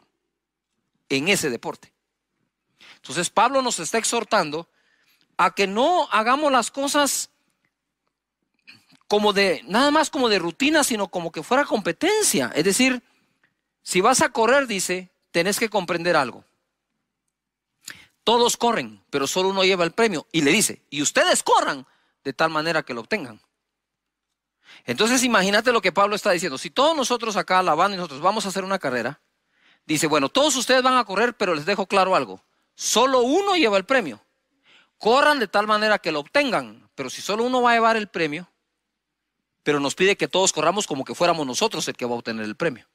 en ese deporte? Entonces Pablo nos está exhortando a que no hagamos las cosas como nada más como de rutina, sino como que fuera competencia. Es decir, si vas a correr, dice, tenés que comprender algo. Todos corren, pero solo uno lleva el premio. Y le dice, y ustedes corran de tal manera que lo obtengan. Entonces imagínate lo que Pablo está diciendo. Si todos nosotros acá, la banda y nosotros vamos a hacer una carrera, dice, bueno, todos ustedes van a correr, pero les dejo claro algo. Solo uno lleva el premio. Corran de tal manera que lo obtengan. Pero si solo uno va a llevar el premio, pero nos pide que todos corramos como que fuéramos nosotros el que va a obtener el premio.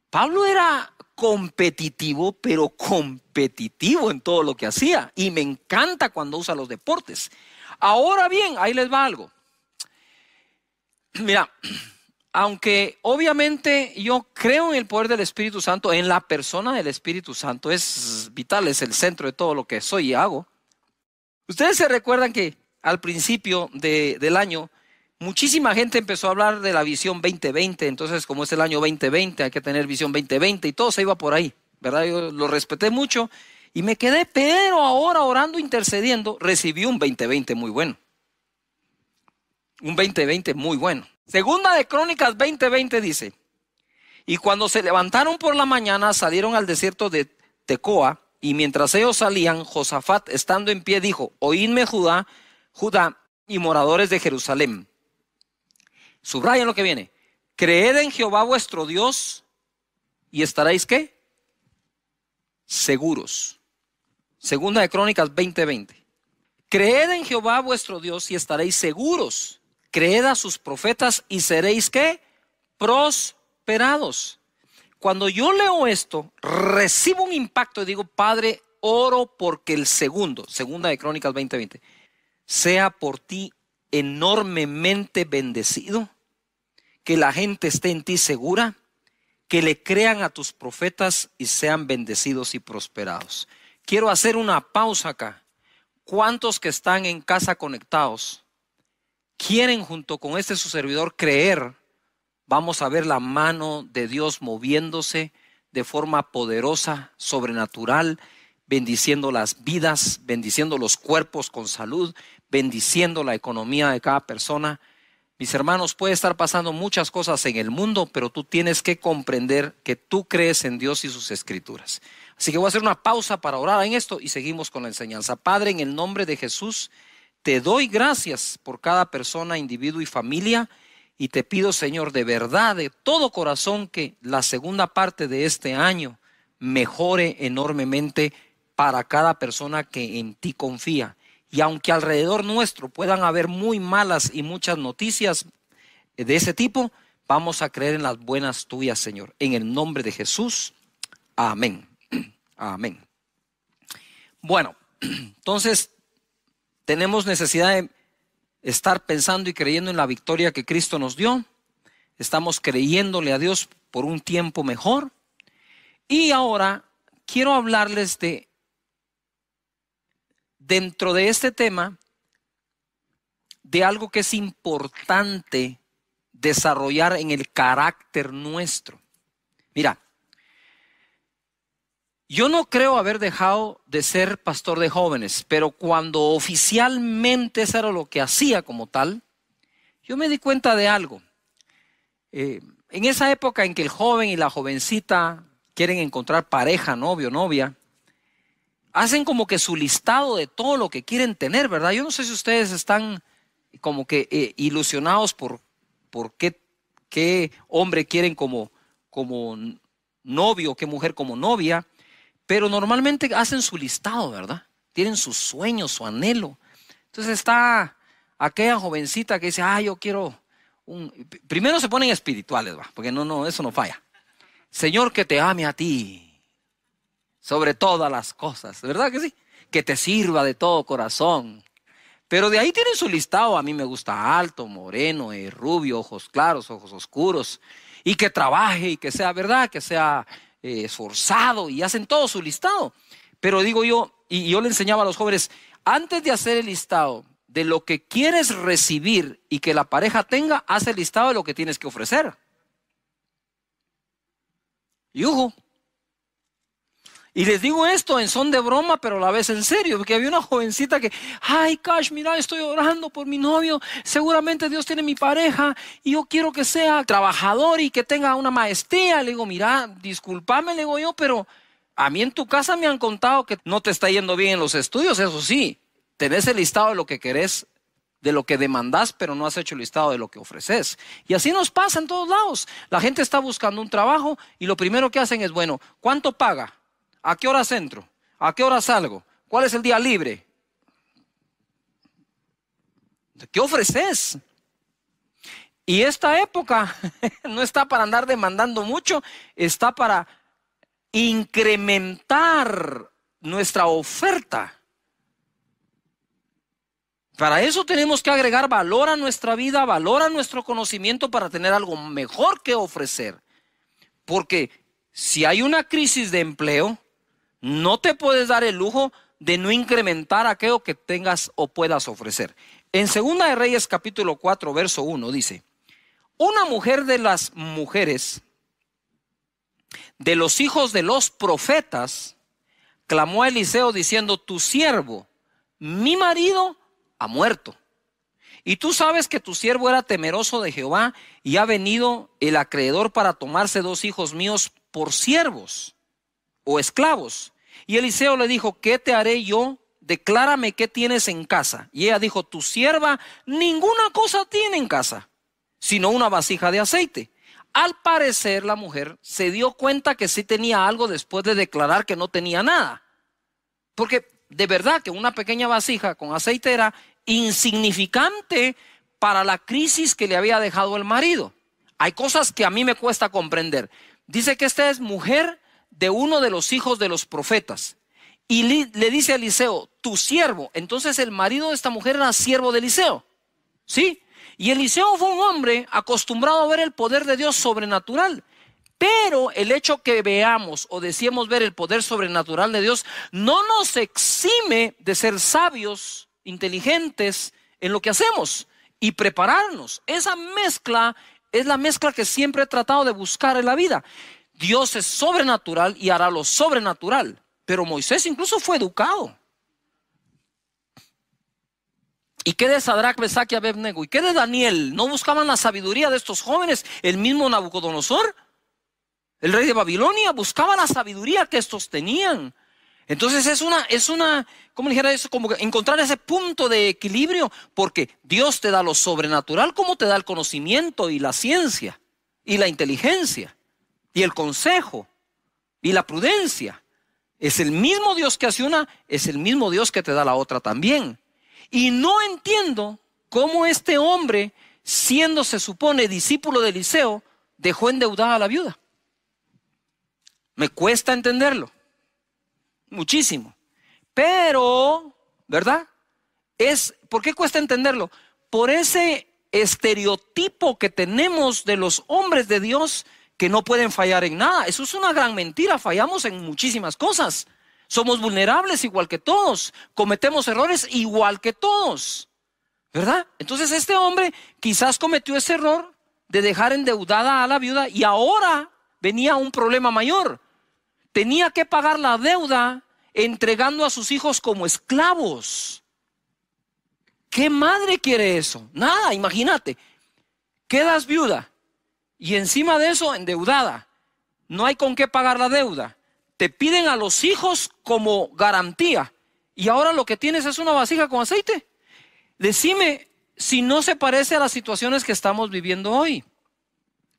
Pablo era competitivo, pero competitivo en todo lo que hacía. Y me encanta cuando usa los deportes. Ahora bien, ahí les va algo. Mira, aunque obviamente yo creo en el poder del Espíritu Santo, en la persona del Espíritu Santo, es vital, es el centro de todo lo que soy y hago. Ustedes se recuerdan que al principio del año, muchísima gente empezó a hablar de la visión 2020, entonces como es el año 2020 hay que tener visión 2020 y todo se iba por ahí, ¿verdad? Yo lo respeté mucho y me quedé, pero ahora orando, intercediendo, recibí un 2020 muy bueno. Un 2020 muy bueno. Segunda de Crónicas 20:20 dice, y cuando se levantaron por la mañana salieron al desierto de Tecoa, y mientras ellos salían, Josafat estando en pie dijo, oídme Judá y moradores de Jerusalén. Subrayen lo que viene. Creed en Jehová vuestro Dios y estaréis ¿qué? Seguros. Segunda de Crónicas 20:20. Creed en Jehová vuestro Dios y estaréis seguros. Creed a sus profetas y seréis ¿qué? Prosperados. Cuando yo leo esto, recibo un impacto y digo, Padre, oro porque el segunda de Crónicas 20:20, sea por ti enormemente bendecido, que la gente esté en ti segura, que le crean a tus profetas y sean bendecidos y prosperados. Quiero hacer una pausa acá. ¿Cuántos que están en casa conectados quieren junto con su servidor creer? Vamos a ver la mano de Dios moviéndose de forma poderosa, sobrenatural, bendiciendo las vidas, bendiciendo los cuerpos con salud, bendiciendo la economía de cada persona. Mis hermanos, puede estar pasando muchas cosas en el mundo, pero tú tienes que comprender que tú crees en Dios y sus escrituras. Así que voy a hacer una pausa para orar en esto y seguimos con la enseñanza. Padre, en el nombre de Jesús, te doy gracias por cada persona, individuo y familia, y te pido, Señor, de verdad, de todo corazón, que la segunda parte de este año mejore enormemente para cada persona que en ti confía. Y aunque alrededor nuestro puedan haber muy malas y muchas noticias de ese tipo, vamos a creer en las buenas tuyas, Señor. En el nombre de Jesús, amén. Amén. Bueno, entonces tenemos necesidad de estar pensando y creyendo en la victoria que Cristo nos dio. Estamos creyéndole a Dios por un tiempo mejor. Y ahora quiero hablarles dentro de este tema, de algo que es importante desarrollar en el carácter nuestro. Mira, Yo no creo haber dejado de ser pastor de jóvenes, pero cuando oficialmente eso era lo que hacía como tal, yo me di cuenta de algo. En esa época en que el joven y la jovencita quieren encontrar pareja, novio, novia, hacen como que su listado de todo lo que quieren tener, ¿verdad? Yo no sé si ustedes están como que ilusionados por qué hombre quieren como novio, qué mujer como novia, pero normalmente hacen su listado, ¿verdad? Tienen sus sueños, su anhelo. Entonces está aquella jovencita que dice, yo quiero primero se ponen espirituales, ¿va? Porque no, eso no falla. Señor, que te ame a ti sobre todas las cosas, ¿verdad que sí? Que te sirva de todo corazón. Pero de ahí tienen su listado. A mí me gusta alto, moreno, rubio, ojos claros, ojos oscuros. Y que trabaje y que sea, ¿verdad? Que sea esforzado, y hacen todo su listado. Pero digo yo, y yo le enseñaba a los jóvenes, antes de hacer el listado de lo que quieres recibir y que la pareja tenga, haz el listado de lo que tienes que ofrecer. Y les digo esto en son de broma, pero a la vez en serio, porque había una jovencita que, Cash, mira, estoy orando por mi novio, seguramente Dios tiene mi pareja y yo quiero que sea trabajador y que tenga una maestría. Le digo, mira, discúlpame, le digo yo, pero a mí en tu casa me han contado que no te está yendo bien en los estudios, eso sí, tenés el listado de lo que querés, de lo que demandás, pero no has hecho el listado de lo que ofreces. Y así nos pasa en todos lados. La gente está buscando un trabajo y lo primero que hacen es, bueno, ¿cuánto paga? ¿A qué hora entro? ¿A qué hora salgo? ¿Cuál es el día libre? ¿Qué ofreces? Y esta época no está para andar demandando mucho, está para incrementar nuestra oferta. Para eso tenemos que agregar valor a nuestra vida, valor a nuestro conocimiento para tener algo mejor que ofrecer. Porque si hay una crisis de empleo, no te puedes dar el lujo de no incrementar aquello que tengas o puedas ofrecer. En 2 de Reyes capítulo 4 verso 1 dice, una mujer de las mujeres de los hijos de los profetas clamó a Eliseo diciendo, tu siervo, mi marido, ha muerto. Y tú sabes que tu siervo era temeroso de Jehová y ha venido el acreedor para tomarse 2 hijos míos por siervos o esclavos. Y Eliseo le dijo, ¿qué te haré yo? Declárame qué tienes en casa. Y ella dijo, tu sierva ninguna cosa tiene en casa, sino una vasija de aceite. Al parecer la mujer se dio cuenta que sí tenía algo después de declarar que no tenía nada. Porque de verdad que una pequeña vasija con aceite era insignificante para la crisis que le había dejado el marido. Hay cosas que a mí me cuesta comprender. Dice que esta es mujer de uno de los hijos de los profetas. Y le dice a Eliseo, tu siervo. Entonces el marido de esta mujer era siervo de Eliseo. ¿Sí? Y Eliseo fue un hombre acostumbrado a ver el poder de Dios sobrenatural. Pero el hecho que veamos o deseemos ver el poder sobrenatural de Dios no nos exime de ser sabios, inteligentes en lo que hacemos y prepararnos. Esa mezcla es la mezcla que siempre he tratado de buscar en la vida. Dios es sobrenatural y hará lo sobrenatural. Pero Moisés incluso fue educado. ¿Y qué de Sadrach, Mesach y Abednego? ¿Y qué de Daniel? ¿No buscaban la sabiduría de estos jóvenes? El mismo Nabucodonosor, el rey de Babilonia, buscaba la sabiduría que estos tenían. Entonces es una, ¿cómo dijera eso? Como encontrar ese punto de equilibrio, porque Dios te da lo sobrenatural como te da el conocimiento y la ciencia y la inteligencia y el consejo y la prudencia. Es el mismo Dios que hace una, es el mismo Dios que te da la otra también. Y no entiendo cómo este hombre, siendo se supone discípulo de Eliseo, dejó endeudada a la viuda. Me cuesta entenderlo, muchísimo. Pero, ¿verdad? ¿Por qué cuesta entenderlo? Por ese estereotipo que tenemos de los hombres de Dios que no pueden fallar en nada. Eso es una gran mentira, fallamos en muchísimas cosas. Somos vulnerables igual que todos, cometemos errores igual que todos, ¿verdad? Entonces este hombre quizás cometió ese error de dejar endeudada a la viuda y ahora venía un problema mayor. tenía que pagar la deuda entregando a sus hijos como esclavos. ¿Qué madre quiere eso? Nada, imagínate. Quedas viuda y encima de eso endeudada. No hay con qué pagar la deuda. Te piden a los hijos como garantía. Y ahora lo que tienes es una vasija con aceite. Decime si no se parece a las situaciones que estamos viviendo hoy.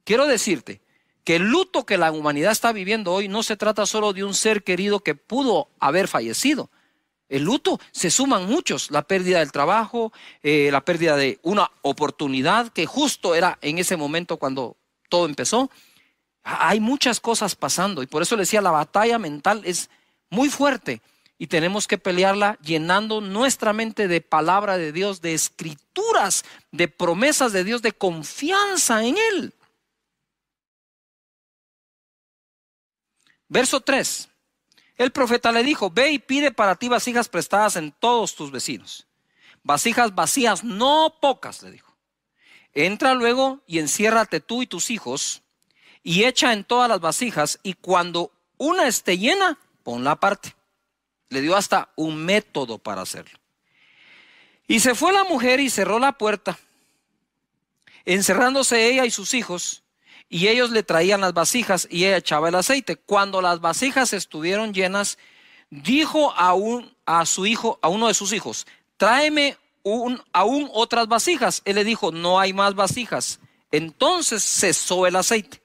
Quiero decirte que el luto que la humanidad está viviendo hoy no se trata solo de un ser querido que pudo haber fallecido. El luto se suman muchos, la pérdida del trabajo, la pérdida de una oportunidad que justo era en ese momento cuando todo empezó. Hay muchas cosas pasando y por eso le decía, la batalla mental es muy fuerte y tenemos que pelearla llenando nuestra mente de palabra de Dios, de escrituras, de promesas de Dios, de confianza en Él. Verso 3. El profeta le dijo, ve y pide para ti vasijas prestadas en todos tus vecinos. Vasijas vacías, no pocas, le dijo. Entra luego y enciérrate tú y tus hijos y echa en todas las vasijas y cuando una esté llena, ponla aparte. Le dio hasta un método para hacerlo. Y se fue la mujer y cerró la puerta, encerrándose ella y sus hijos. Y ellos le traían las vasijas y ella echaba el aceite. Cuando las vasijas estuvieron llenas, dijo a uno de sus hijos, tráeme aún otras vasijas. Él le dijo, no hay más vasijas. Entonces cesó el aceite.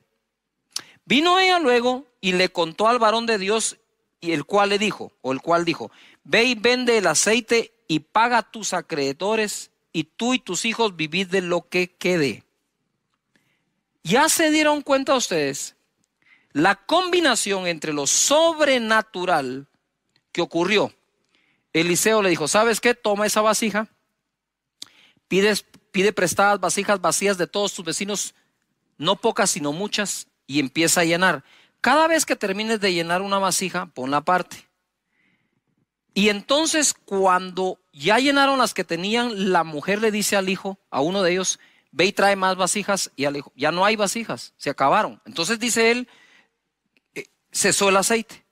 Vino ella luego y le contó al varón de Dios, y el cual dijo, ve y vende el aceite y paga a tus acreedores, y tú y tus hijos vivid de lo que quede. ¿Ya se dieron cuenta ustedes la combinación entre lo sobrenatural que ocurrió? Eliseo le dijo, ¿sabes qué? Toma esa vasija, pide prestadas vasijas vacías de todos tus vecinos, no pocas sino muchas, y empieza a llenar. Cada vez que termines de llenar una vasija, ponla aparte. Y entonces cuando ya llenaron las que tenían, la mujer le dice al hijo, a uno de ellos, ve y trae más vasijas, y al hijo, ya no hay vasijas, se acabaron. Entonces dice él, cesó el aceite.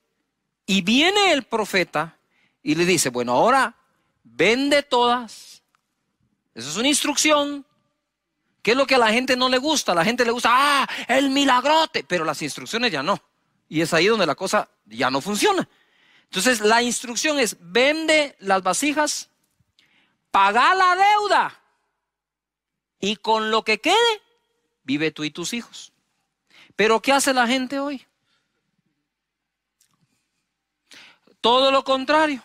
Y viene el profeta y le dice, bueno, ahora vende todas. Eso es una instrucción. ¿Qué es lo que a la gente no le gusta? A la gente le gusta, el milagrote, pero las instrucciones ya no. Y es ahí donde la cosa ya no funciona. Entonces la instrucción es, vende las vasijas, paga la deuda. Y con lo que quede, vive tú y tus hijos. Pero ¿qué hace la gente hoy? Todo lo contrario.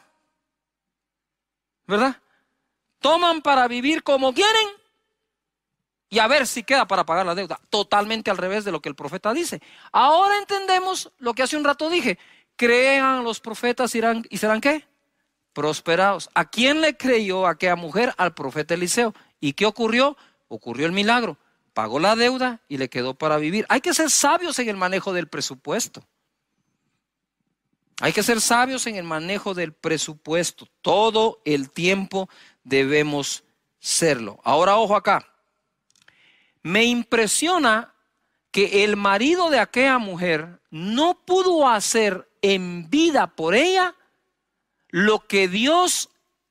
¿Verdad? Toman para vivir como quieren y a ver si queda para pagar la deuda. Totalmente al revés de lo que el profeta dice. Ahora entendemos lo que hace un rato dije. Crean los profetas y serán ¿qué? Prosperados. ¿A quién le creyó aquella mujer? Al profeta Eliseo. ¿Y qué ocurrió? Ocurrió el milagro, pagó la deuda y le quedó para vivir. Hay que ser sabios en el manejo del presupuesto. Hay que ser sabios en el manejo del presupuesto. Todo el tiempo debemos serlo. Ahora ojo acá. Me impresiona que el marido de aquella mujer no pudo hacer en vida por ella lo que Dios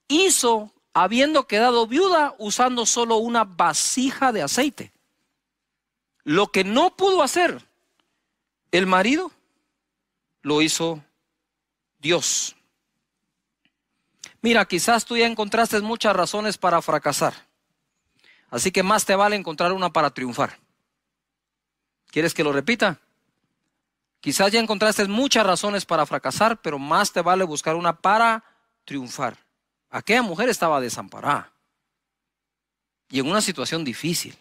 hizo habiendo quedado viuda usando solo una vasija de aceite. Lo que no pudo hacer el marido, lo hizo Dios. Mira, quizás tú ya encontraste muchas razones para fracasar. Así que más te vale encontrar una para triunfar. ¿Quieres que lo repita? Quizás ya encontraste muchas razones para fracasar, pero más te vale buscar una para triunfar. Aquella mujer estaba desamparada y en una situación difícil.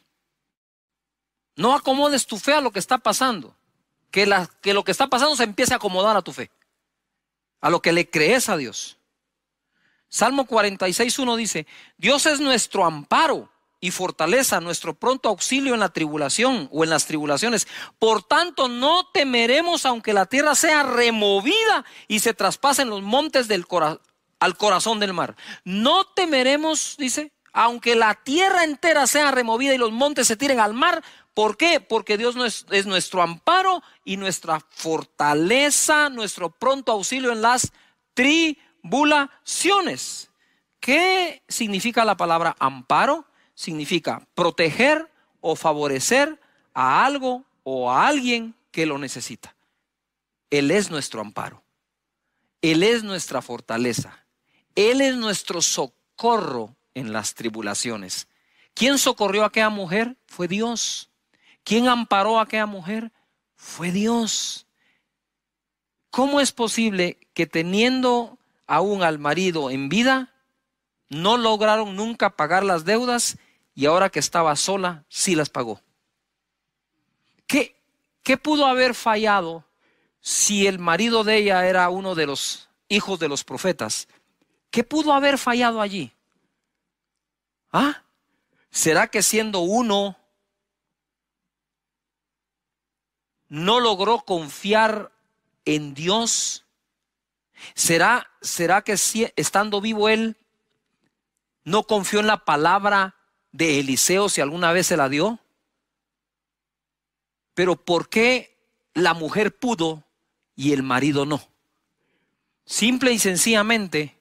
No acomodes tu fe a lo que está pasando. Que lo que está pasando se empiece a acomodar a tu fe, a lo que le crees a Dios. Salmo 46:1 dice, Dios es nuestro amparo y fortaleza, nuestro pronto auxilio en la tribulación o en las tribulaciones. Por tanto, no temeremos aunque la tierra sea removida y se traspasen los montes al corazón del mar. No temeremos, dice, aunque la tierra entera sea removida y los montes se tiren al mar, ¿Por qué? Porque Dios es nuestro amparo y nuestra fortaleza, nuestro pronto auxilio en las tribulaciones. ¿Qué significa la palabra amparo? Significa proteger o favorecer a algo o a alguien que lo necesita. Él es nuestro amparo. Él es nuestra fortaleza. Él es nuestro socorro en las tribulaciones. ¿Quién socorrió a aquella mujer? Fue Dios. ¿Quién amparó a aquella mujer? Fue Dios. ¿Cómo es posible que teniendo aún al marido en vida, no lograron nunca pagar las deudas y ahora que estaba sola, sí las pagó? ¿Qué pudo haber fallado si el marido de ella era uno de los hijos de los profetas? ¿Qué pudo haber fallado allí? ¿Ah? ¿Será que siendo uno no logró confiar en Dios? ¿Será que estando vivo él no confió en la palabra de Eliseo si alguna vez se la dio? Pero ¿por qué la mujer pudo y el marido no? Simple y sencillamente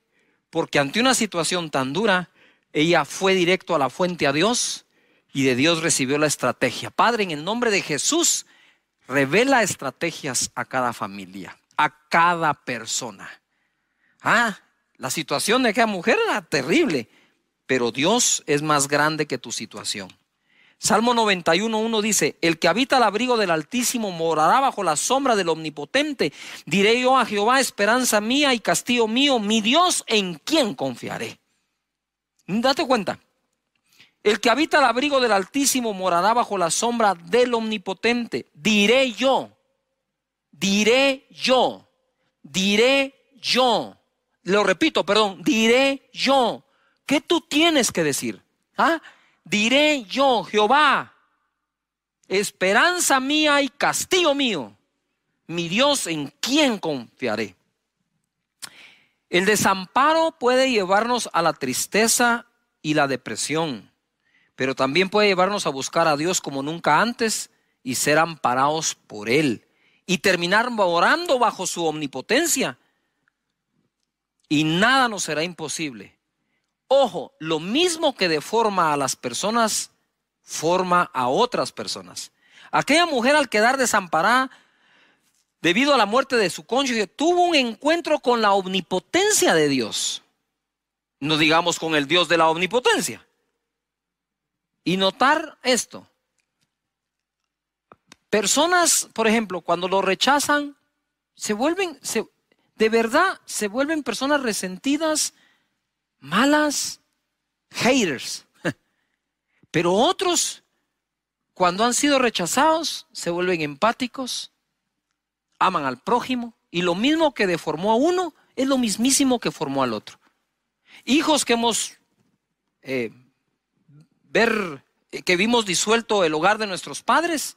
porque ante una situación tan dura, ella fue directo a la fuente, a Dios, y de Dios recibió la estrategia. Padre, en el nombre de Jesús, revela estrategias a cada familia, a cada persona. La situación de aquella mujer era terrible, pero Dios es más grande que tu situación. Salmo 91:1 dice: el que habita al abrigo del Altísimo morará bajo la sombra del Omnipotente. Diré yo a Jehová, esperanza mía y castillo mío, mi Dios, en quien confiaré. Date cuenta, el que habita al abrigo del Altísimo morará bajo la sombra del Omnipotente. Diré yo. Lo repito, perdón, diré yo. ¿Qué tú tienes que decir? Diré yo, Jehová, esperanza mía y castillo mío, mi Dios, en quien confiaré. El desamparo puede llevarnos a la tristeza y la depresión, pero también puede llevarnos a buscar a Dios como nunca antes y ser amparados por Él y terminar morando bajo su omnipotencia. Y nada nos será imposible. Ojo, lo mismo que deforma a las personas, forma a otras personas. Aquella mujer, al quedar desamparada debido a la muerte de su cónyuge, tuvo un encuentro con la omnipotencia de Dios. No digamos con el Dios de la omnipotencia. Y notar esto. Personas, por ejemplo, cuando lo rechazan, de verdad se vuelven personas resentidas, malas, haters. Pero otros, cuando han sido rechazados, se vuelven empáticos, aman al prójimo, y lo mismo que deformó a uno es lo mismísimo que formó al otro. Hijos que que vimos disuelto el hogar de nuestros padres,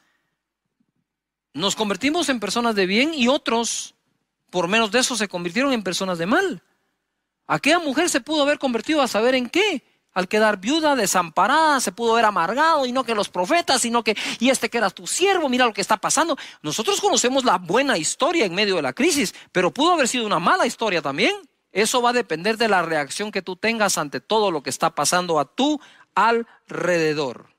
nos convertimos en personas de bien, y otros, por menos de eso, se convirtieron en personas de mal. Aquella mujer se pudo haber convertido a saber en qué. Al quedar viuda, desamparada, se pudo haber amargado, y no que los profetas, sino que, y que era tu siervo, mira lo que está pasando. Nosotros conocemos la buena historia en medio de la crisis, pero pudo haber sido una mala historia también. Eso va a depender de la reacción que tú tengas ante todo lo que está pasando a tu alrededor.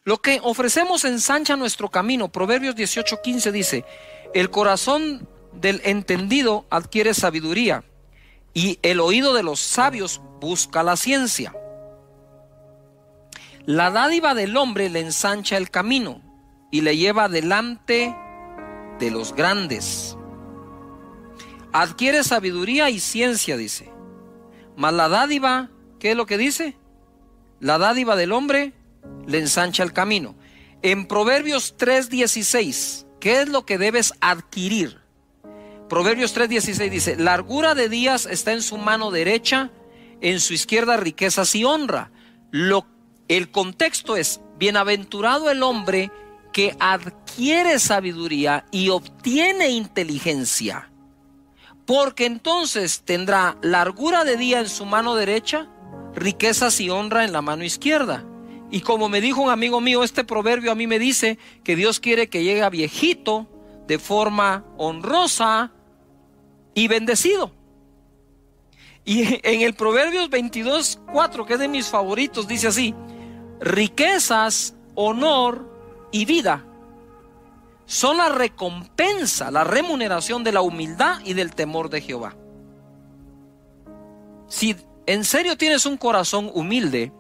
Lo que ofrecemos ensancha nuestro camino. Proverbios 18:15 dice: el corazón del entendido adquiere sabiduría, y el oído de los sabios busca la ciencia. La dádiva del hombre le ensancha el camino y le lleva delante de los grandes. Adquiere sabiduría y ciencia, dice. Mas la dádiva, ¿qué es lo que dice? La dádiva del hombre le ensancha el camino. En Proverbios 3:16, ¿qué es lo que debes adquirir? Proverbios 3:16 dice: largura de días está en su mano derecha, en su izquierda riquezas y honra. El contexto es: bienaventurado el hombre que adquiere sabiduría y obtiene inteligencia, porque entonces tendrá largura de día en su mano derecha, riquezas y honra en la mano izquierda. Y como me dijo un amigo mío, este proverbio a mí me dice que Dios quiere que llegue a viejito de forma honrosa y bendecido. Y en el Proverbios 22:4, que es de mis favoritos, dice así: riquezas, honor y vida son la recompensa, la remuneración de la humildad y del temor de Jehová. Si en serio tienes un corazón humilde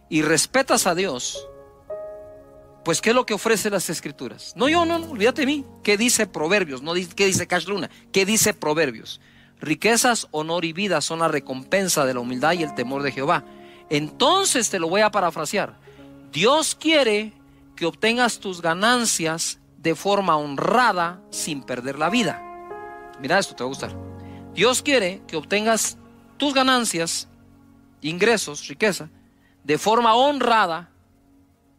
y respetas a Dios, pues ¿qué es lo que ofrece las Escrituras? No, olvídate de mí. ¿Qué dice Proverbios? No, ¿qué dice Cash Luna? ¿Qué dice Proverbios? Riquezas, honor y vida son la recompensa de la humildad y el temor de Jehová. Entonces te lo voy a parafrasear. Dios quiere que obtengas tus ganancias de forma honrada sin perder la vida. Mira esto, te va a gustar. Dios quiere que obtengas tus ganancias, ingresos, riqueza, de forma honrada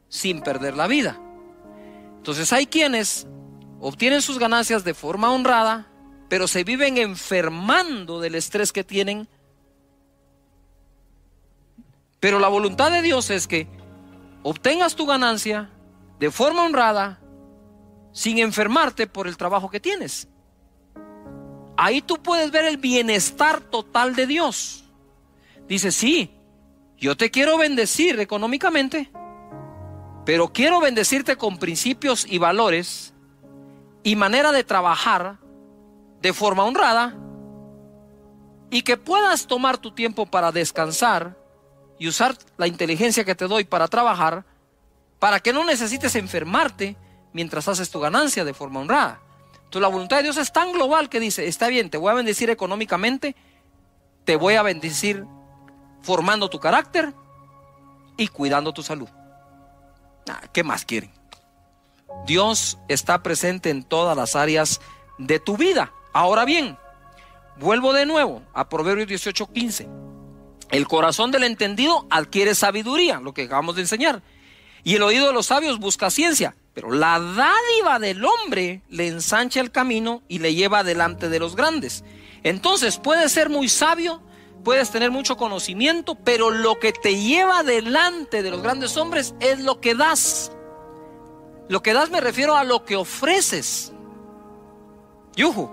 sin perder la vida. Entonces hay quienes obtienen sus ganancias de forma honrada, pero se viven enfermando del estrés que tienen. Pero la voluntad de Dios es que obtengas tu ganancia de forma honrada sin enfermarte por el trabajo que tienes. Ahí tú puedes ver el bienestar total de Dios. Dice: sí, yo te quiero bendecir económicamente, pero quiero bendecirte con principios y valores y manera de trabajar de forma honrada, y que puedas tomar tu tiempo para descansar y usar la inteligencia que te doy para trabajar, para que no necesites enfermarte mientras haces tu ganancia de forma honrada. Entonces la voluntad de Dios es tan global que dice: está bien, te voy a bendecir económicamente, te voy a bendecir formando tu carácter y cuidando tu salud. ¿Qué más quieren? Dios está presente en todas las áreas de tu vida. Ahora bien, vuelvo de nuevo a Proverbios 18:15. El corazón del entendido adquiere sabiduría, lo que acabamos de enseñar, y el oído de los sabios busca ciencia. Pero la dádiva del hombre le ensancha el camino y le lleva delante de los grandes. Entonces puedes ser muy sabio, puedes tener mucho conocimiento, pero lo que te lleva delante de los grandes hombres es lo que das. Lo que das me refiero a lo que ofreces. Yuhu.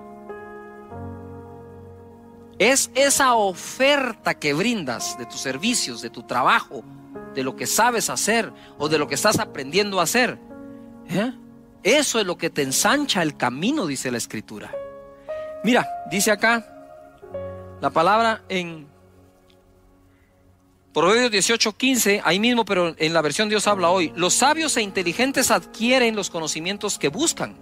Es esa oferta que brindas de tus servicios, de tu trabajo, de lo que sabes hacer o de lo que estás aprendiendo a hacer. Eso es lo que te ensancha el camino, dice la Escritura. Mira, dice acá la palabra en Proverbios 18:15, ahí mismo, pero en la versión Dios habla hoy: los sabios e inteligentes adquieren los conocimientos que buscan.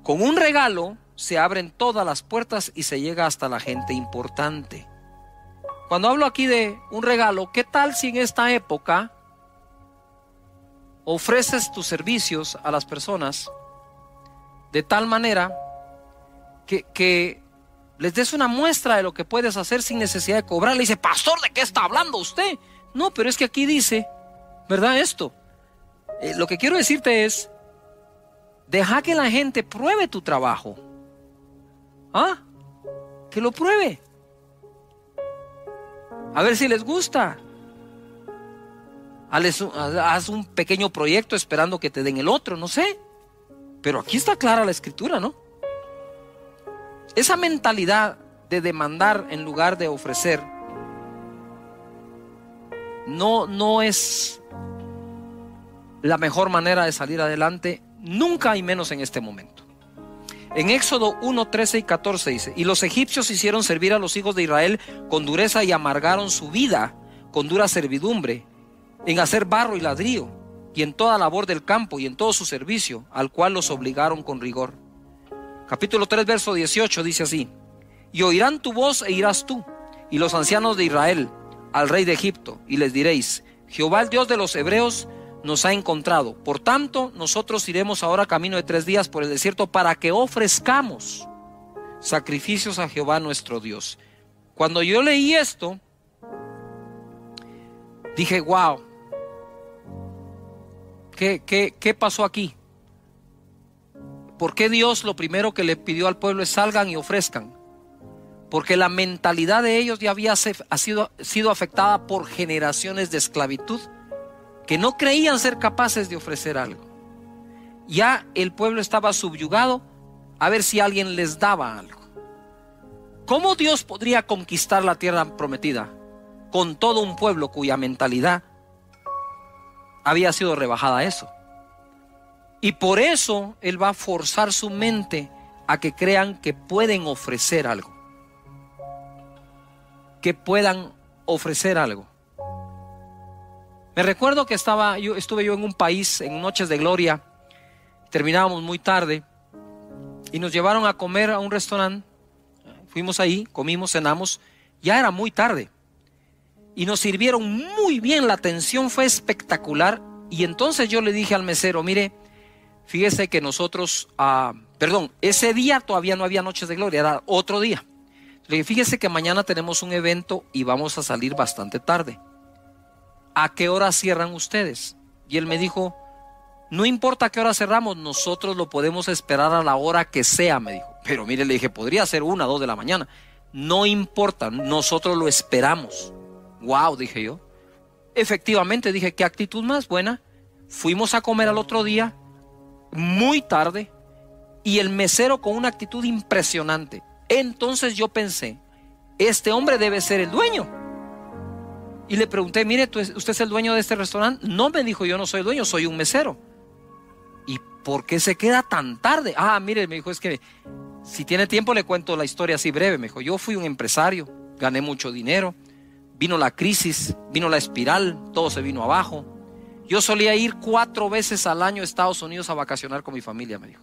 Con un regalo se abren todas las puertas y se llega hasta la gente importante. Cuando hablo aquí de un regalo, ¿qué tal si en esta época ofreces tus servicios a las personas de tal manera que les des una muestra de lo que puedes hacer sin necesidad de cobrar? Le dice: pastor, ¿de qué está hablando usted? No, pero es que aquí dice, ¿verdad? Esto, lo que quiero decirte es: deja que la gente pruebe tu trabajo. Que lo pruebe, a ver si les gusta. Haz un pequeño proyecto esperando que te den el otro, no sé. Pero aquí está clara la Escritura, ¿no? Esa mentalidad de demandar en lugar de ofrecer no es la mejor manera de salir adelante, nunca, y menos en este momento. En Éxodo 1:13 y 14 dice: y los egipcios hicieron servir a los hijos de Israel con dureza y amargaron su vida con dura servidumbre, en hacer barro y ladrillo, y en toda labor del campo y en todo su servicio, al cual los obligaron con rigor. Capítulo 3, verso 18 dice así: y oirán tu voz e irás tú y los ancianos de Israel al rey de Egipto, y les diréis: Jehová, el Dios de los hebreos, nos ha encontrado. Por tanto, nosotros iremos ahora camino de 3 días por el desierto para que ofrezcamos sacrificios a Jehová nuestro Dios. Cuando yo leí esto, dije: wow, ¿qué pasó aquí? ¿Por qué Dios lo primero que le pidió al pueblo es salgan y ofrezcan? Porque la mentalidad de ellos ya había sido afectada por generaciones de esclavitud que no creían ser capaces de ofrecer algo. Ya el pueblo estaba subyugado a ver si alguien les daba algo. ¿Cómo Dios podría conquistar la tierra prometida con todo un pueblo cuya mentalidad había sido rebajada a eso? Y por eso Él va a forzar su mente a que crean que pueden ofrecer algo. Que puedan ofrecer algo. Me recuerdo que estuve yo en un país en Noches de Gloria. Terminábamos muy tarde y nos llevaron a comer a un restaurante. Fuimos ahí, comimos, cenamos. Ya era muy tarde y nos sirvieron muy bien. La atención fue espectacular. Y entonces yo le dije al mesero: mire, fíjese que nosotros, ese día todavía no había Noches de Gloria, era otro día. Le dije: fíjese que mañana tenemos un evento y vamos a salir bastante tarde. ¿A qué hora cierran ustedes? Y él me dijo: no importa a qué hora cerramos, nosotros lo podemos esperar a la hora que sea, me dijo. Pero mire, le dije, podría ser 1 o 2 de la mañana. No importa, nosotros lo esperamos. Wow, dije yo. Efectivamente, dije, qué actitud más buena. Fuimos a comer al otro día, muy tarde, y el mesero con una actitud impresionante. Entonces yo pensé, este hombre debe ser el dueño. Y le pregunté: mire, ¿usted es el dueño de este restaurante? No, me dijo, yo no soy el dueño, soy un mesero. ¿Y por qué se queda tan tarde? Mire, me dijo, es que si tiene tiempo le cuento la historia así breve. Me dijo, yo fui un empresario, gané mucho dinero, vino la crisis, vino la espiral, todo se vino abajo. Yo solía ir 4 veces al año a Estados Unidos a vacacionar con mi familia, me dijo.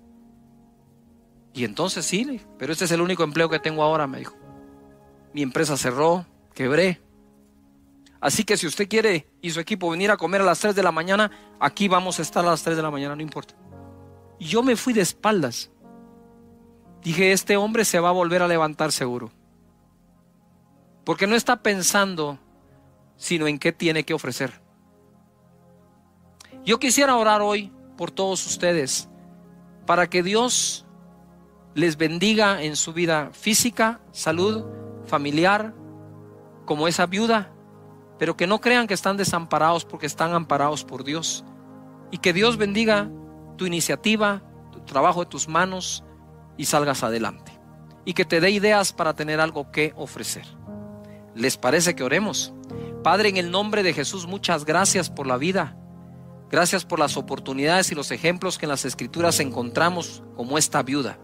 Y entonces sí, pero este es el único empleo que tengo ahora, me dijo. Mi empresa cerró, quebré. Así que si usted quiere y su equipo venir a comer a las 3 de la mañana, aquí vamos a estar a las 3 de la mañana, no importa. Y yo me fui de espaldas. Dije, este hombre se va a volver a levantar seguro. Porque no está pensando sino en qué tiene que ofrecer. Yo quisiera orar hoy por todos ustedes para que Dios les bendiga en su vida física, salud, familiar, como esa viuda, pero que no crean que están desamparados porque están amparados por Dios. Y que Dios bendiga tu iniciativa, tu trabajo de tus manos y salgas adelante. Y que te dé ideas para tener algo que ofrecer. ¿Les parece que oremos? Padre, en el nombre de Jesús, muchas gracias por la vida. Gracias por las oportunidades y los ejemplos que en las Escrituras encontramos, como esta viuda.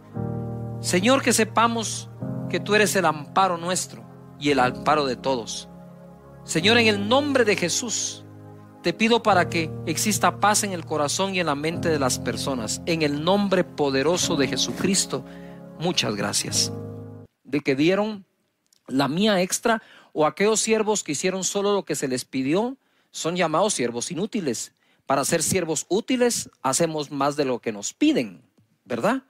Señor, que sepamos que tú eres el amparo nuestro y el amparo de todos. Señor, en el nombre de Jesús, te pido para que exista paz en el corazón y en la mente de las personas. En el nombre poderoso de Jesucristo, muchas gracias. De que dieron la mía extra, o aquellos siervos que hicieron solo lo que se les pidió, son llamados siervos inútiles. Para ser siervos útiles, hacemos más de lo que nos piden, ¿verdad?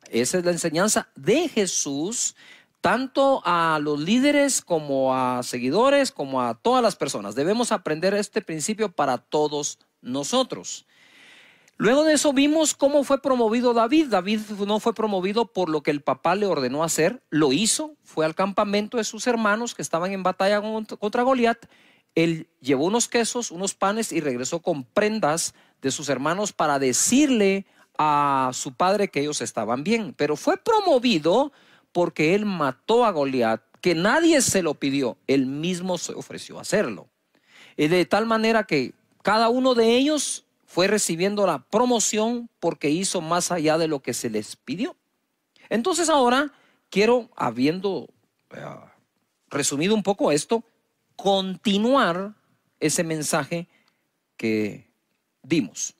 Esa es la enseñanza de Jesús, tanto a los líderes como a seguidores, como a todas las personas. Debemos aprender este principio para todos nosotros. Luego de eso vimos cómo fue promovido David. David no fue promovido por lo que el papá le ordenó hacer, lo hizo, fue al campamento de sus hermanos que estaban en batalla contra Goliat. Él llevó unos quesos, unos panes y regresó con prendas de sus hermanos para decirle a su padre que ellos estaban bien. Pero fue promovido porque él mató a Goliat, que nadie se lo pidió, él mismo se ofreció a hacerlo. Y de tal manera que cada uno de ellos fue recibiendo la promoción porque hizo más allá de lo que se les pidió. Entonces ahora quiero, habiendo resumido un poco esto, continuar ese mensaje que dimos.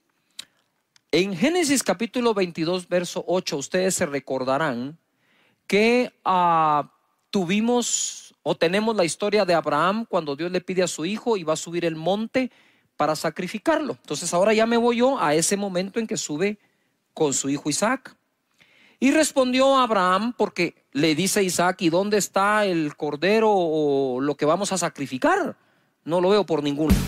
En Génesis capítulo 22, verso 8, ustedes se recordarán que tuvimos o tenemos la historia de Abraham cuando Dios le pide a su hijo y va a subir el monte para sacrificarlo. Entonces ahora ya me voy yo a ese momento en que sube con su hijo Isaac. Y respondió Abraham porque le dice a Isaac: ¿y dónde está el cordero o lo que vamos a sacrificar? No lo veo por ningún lado.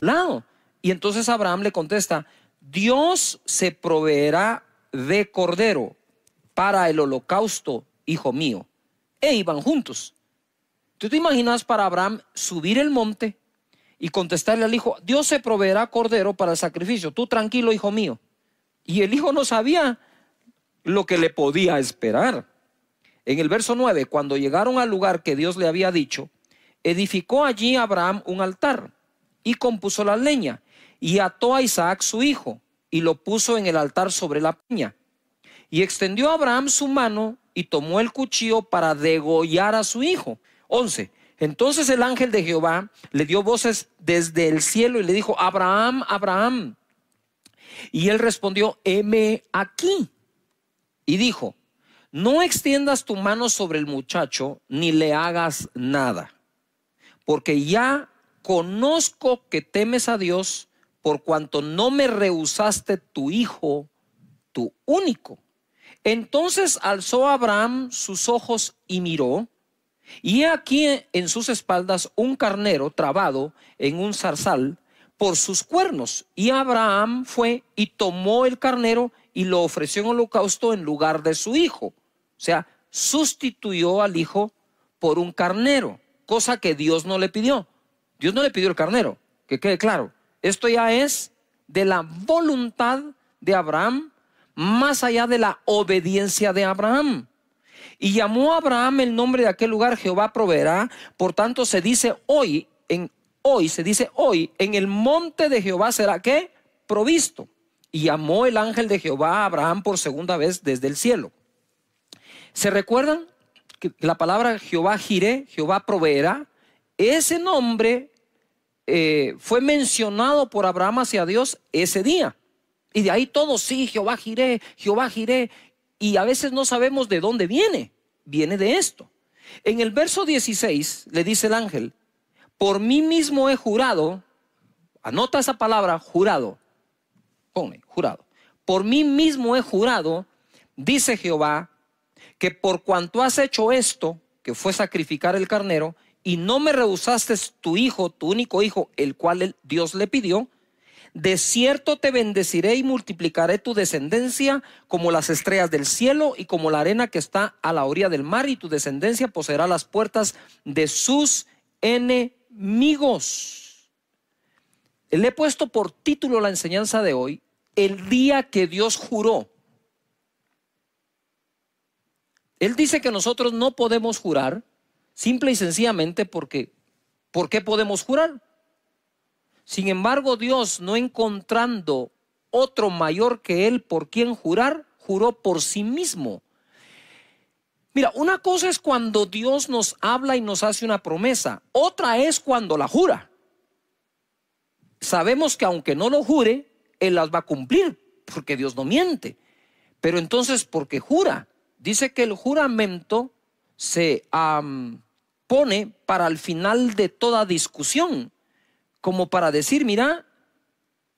lado. Y entonces Abraham le contesta: Dios se proveerá de cordero para el holocausto, hijo mío. E iban juntos. ¿Tú te imaginas para Abraham subir el monte y contestarle al hijo: Dios se proveerá cordero para el sacrificio, tú tranquilo, hijo mío? Y el hijo no sabía lo que le podía esperar. En el verso 9, cuando llegaron al lugar que Dios le había dicho, edificó allí Abraham un altar y compuso la leña y ató a Isaac su hijo y lo puso en el altar sobre la peña. Y extendió Abraham su mano y tomó el cuchillo para degollar a su hijo. 11. Entonces el ángel de Jehová le dio voces desde el cielo y le dijo: Abraham, Abraham. Y él respondió: heme aquí. Y dijo: no extiendas tu mano sobre el muchacho ni le hagas nada, porque ya conozco que temes a Dios, por cuanto no me rehusaste tu hijo, tu único. Entonces alzó Abraham sus ojos y miró, y he aquí en sus espaldas un carnero trabado en un zarzal por sus cuernos. Y Abraham fue y tomó el carnero y lo ofreció en holocausto en lugar de su hijo. O sea, sustituyó al hijo por un carnero, cosa que Dios no le pidió. Dios no le pidió el carnero, que quede claro. Esto ya es de la voluntad de Abraham, más allá de la obediencia de Abraham. Y llamó a Abraham el nombre de aquel lugar: Jehová proveerá. Por tanto se dice hoy, en el monte de Jehová será ¿qué? Provisto. Y llamó el ángel de Jehová a Abraham por segunda vez desde el cielo. ¿Se recuerdan que la palabra Jehová Jireh, Jehová proveerá? Ese nombre fue mencionado por Abraham hacia Dios ese día. Y de ahí todo, sí, Jehová Jireh, Jehová Jireh. Y a veces no sabemos de dónde viene. Viene de esto. En el verso 16 le dice el ángel: por mí mismo he jurado. Anota esa palabra, jurado. Ponle, jurado. Por mí mismo he jurado, dice Jehová, que por cuanto has hecho esto, que fue sacrificar el carnero, y no me rehusaste tu hijo, tu único hijo, el cual Dios le pidió, de cierto te bendeciré y multiplicaré tu descendencia como las estrellas del cielo y como la arena que está a la orilla del mar, y tu descendencia poseerá las puertas de sus enemigos. Le he puesto por título la enseñanza de hoy: el día que Dios juró. Él dice que nosotros no podemos jurar, simple y sencillamente porque ¿por qué podemos jurar? Sin embargo, Dios, no encontrando otro mayor que Él por quien jurar, juró por sí mismo. Mira, una cosa es cuando Dios nos habla y nos hace una promesa, otra es cuando la jura. Sabemos que aunque no lo jure, Él las va a cumplir, porque Dios no miente. Pero entonces, ¿por qué jura? Dice que el juramento se pone para el final de toda discusión, como para decir: mira,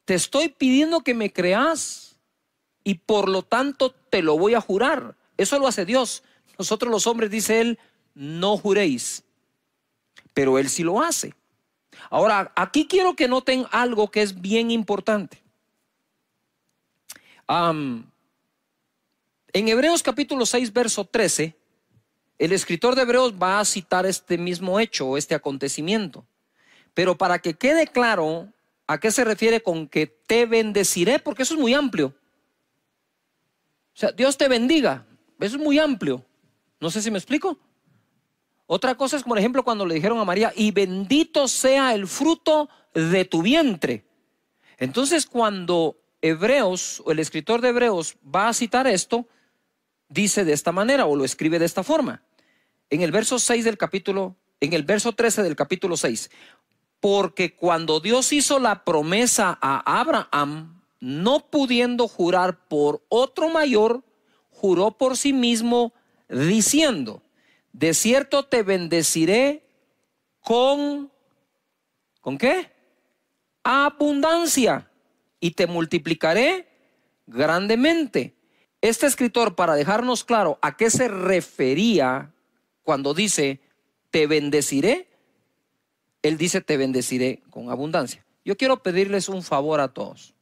te estoy pidiendo que me creas y por lo tanto te lo voy a jurar. Eso lo hace Dios. Nosotros los hombres, dice Él, no juréis, pero Él sí lo hace. Ahora, aquí quiero que noten algo que es bien importante. En Hebreos capítulo 6, verso 13, el escritor de Hebreos va a citar este mismo hecho o este acontecimiento. Pero para que quede claro a qué se refiere con que te bendeciré, porque eso es muy amplio. O sea, Dios te bendiga, eso es muy amplio. No sé si me explico. Otra cosa es, por ejemplo, cuando le dijeron a María: y bendito sea el fruto de tu vientre. Entonces, cuando Hebreos o el escritor de Hebreos va a citar esto, dice de esta manera o lo escribe de esta forma. En el verso 6 del capítulo, en el verso 13 del capítulo 6. Porque cuando Dios hizo la promesa a Abraham, no pudiendo jurar por otro mayor, juró por sí mismo diciendo: de cierto te bendeciré ¿con qué? Abundancia, y te multiplicaré grandemente. Este escritor, para dejarnos claro a qué se refería cuando dice te bendeciré, él dice te bendeciré con abundancia. yo quiero pedirles un favor a todos.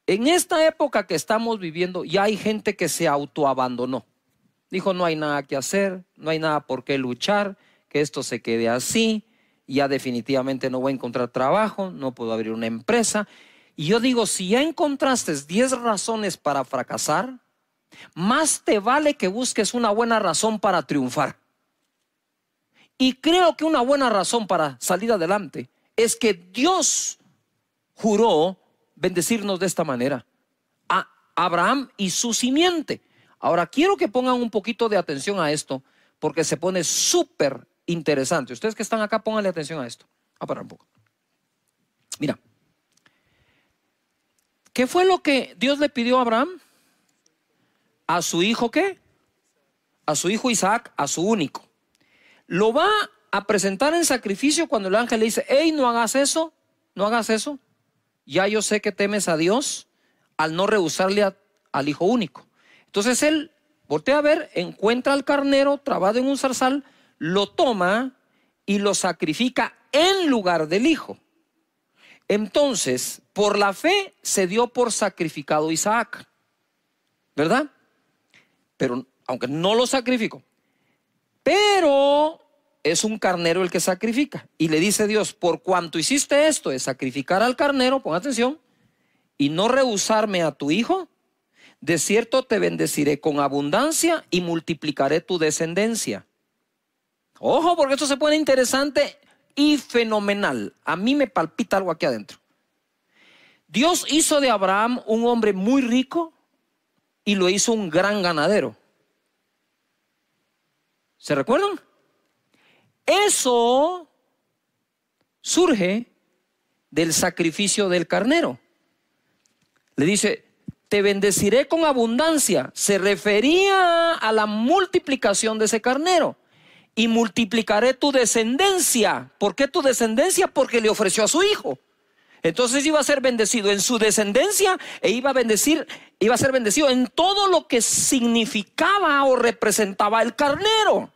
En esta época que estamos viviendo, ya hay gente que se autoabandonó. Dijo, no hay nada que hacer, no hay nada por qué luchar, que esto se quede así, ya definitivamente no voy a encontrar trabajo, no puedo abrir una empresa. Y yo digo, si ya encontraste 10 razones para fracasar, más te vale que busques una buena razón para triunfar. Y creo que una buena razón para salir adelante es que Dios juró bendecirnos de esta manera a Abraham y su simiente. Ahora quiero que pongan un poquito de atención a esto, porque se pone súper interesante. Ustedes que están acá, pónganle atención a esto. A parar un poco. Mira, ¿qué fue lo que Dios le pidió a Abraham? ¿A su hijo qué? A su hijo Isaac, a su único. Lo va a presentar en sacrificio cuando el ángel le dice, hey, no hagas eso, no hagas eso. Ya yo sé que temes a Dios al no rehusarle al hijo único. Entonces él voltea a ver, encuentra al carnero trabado en un zarzal, lo toma y lo sacrifica en lugar del hijo. Entonces, por la fe se dio por sacrificado Isaac, ¿verdad? Pero aunque no lo sacrificó, pero es un carnero el que sacrifica. Y le dice Dios, por cuanto hiciste esto de sacrificar al carnero, pon atención, y no rehusarme a tu hijo, de cierto te bendeciré con abundancia y multiplicaré tu descendencia. Ojo, porque esto se pone interesante y fenomenal. A mí me palpita algo aquí adentro. Dios hizo de Abraham un hombre muy rico y lo hizo un gran ganadero. ¿Se recuerdan? Eso surge del sacrificio del carnero. Le dice, te bendeciré con abundancia. Se refería a la multiplicación de ese carnero. Y multiplicaré tu descendencia. ¿Por qué tu descendencia? Porque le ofreció a su hijo. Entonces iba a ser bendecido en su descendencia e iba a ser bendecido en todo lo que significaba o representaba el carnero.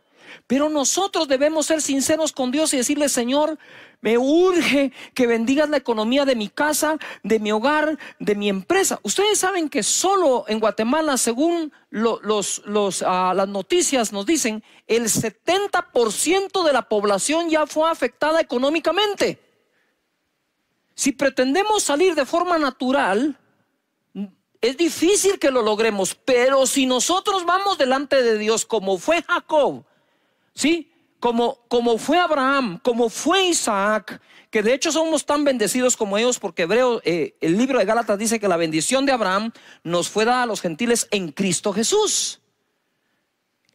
Pero nosotros debemos ser sinceros con Dios y decirle, Señor, me urge que bendigas la economía de mi casa, de mi hogar, de mi empresa. Ustedes saben que solo en Guatemala, según las noticias nos dicen, el 70% de la población ya fue afectada económicamente. Si pretendemos salir de forma natural, es difícil que lo logremos, pero si nosotros vamos delante de Dios como fue Jacob, ¿sí? Como fue Abraham, como fue Isaac, que de hecho somos tan bendecidos como ellos, porque el libro de Gálatas dice que la bendición de Abraham nos fue dada a los gentiles en Cristo Jesús.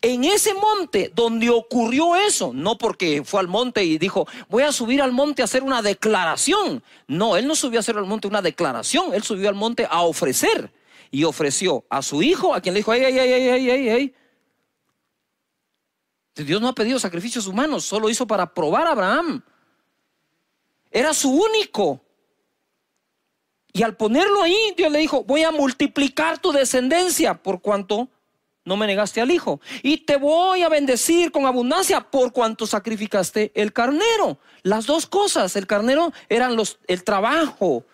En ese monte donde ocurrió eso, no porque fue al monte y dijo, voy a subir al monte a hacer una declaración. No, él no subió a hacer al monte una declaración, él subió al monte a ofrecer. Y ofreció a su hijo, a quien le dijo, hey. Dios no ha pedido sacrificios humanos, solo hizo para probar a Abraham. Era su único. Y al ponerlo ahí, Dios le dijo, voy a multiplicar tu descendencia por cuanto no me negaste al hijo. Y te voy a bendecir con abundancia por cuanto sacrificaste el carnero. Las dos cosas, el carnero eran el trabajo,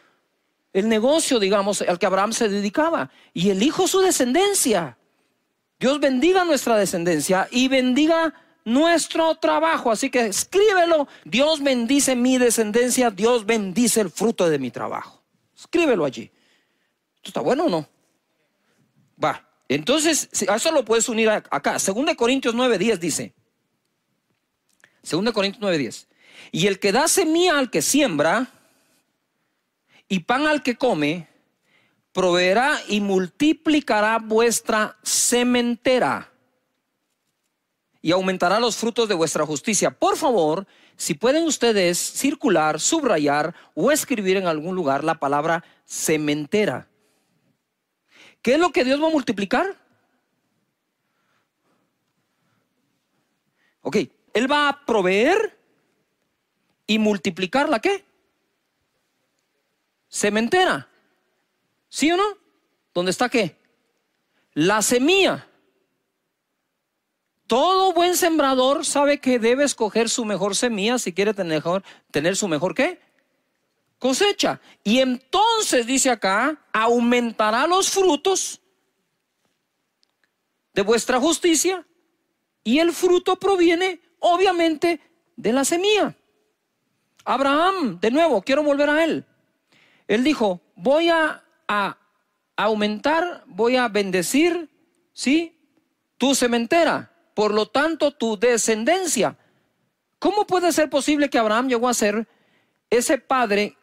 el negocio, digamos, al que Abraham se dedicaba. Y el hijo su descendencia. Dios bendiga nuestra descendencia y bendiga nuestro trabajo. Así que escríbelo. Dios bendice mi descendencia. Dios bendice el fruto de mi trabajo. Escríbelo allí. ¿Esto está bueno o no? Va. Entonces, a eso lo puedes unir acá. 2 Corintios 9:10 dice. 2 Corintios 9:10. Y el que da semilla al que siembra y pan al que come, proveerá y multiplicará vuestra sementera y aumentará los frutos de vuestra justicia. Por favor, si pueden ustedes circular, subrayar o escribir en algún lugar la palabra sementera. ¿Qué es lo que Dios va a multiplicar? Ok, Él va a proveer y multiplicar ¿la qué? Sementera. ¿Sí o no? ¿Dónde está qué? La semilla. Todo buen sembrador sabe que debe escoger su mejor semilla si quiere tener su mejor ¿qué? cosecha. Y entonces dice acá, aumentará los frutos de vuestra justicia, y el fruto proviene obviamente de la semilla. Abraham, de nuevo, quiero volver a él. Él dijo, voy a aumentar, voy a bendecir, ¿sí?, tu sementera, por lo tanto tu descendencia. ¿Cómo puede ser posible que Abraham llegó a ser ese padre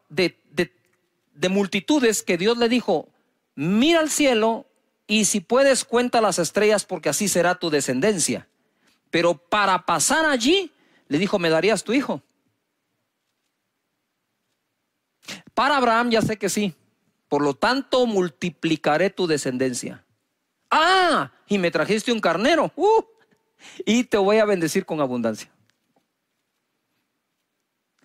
de multitudes que Dios le dijo, mira al cielo y si puedes cuenta las estrellas porque así será tu descendencia? Pero para pasar allí, le dijo, ¿me darías tu hijo? Para Abraham ya sé que sí. Por lo tanto, multiplicaré tu descendencia. Ah, y me trajiste un carnero. Y te voy a bendecir con abundancia.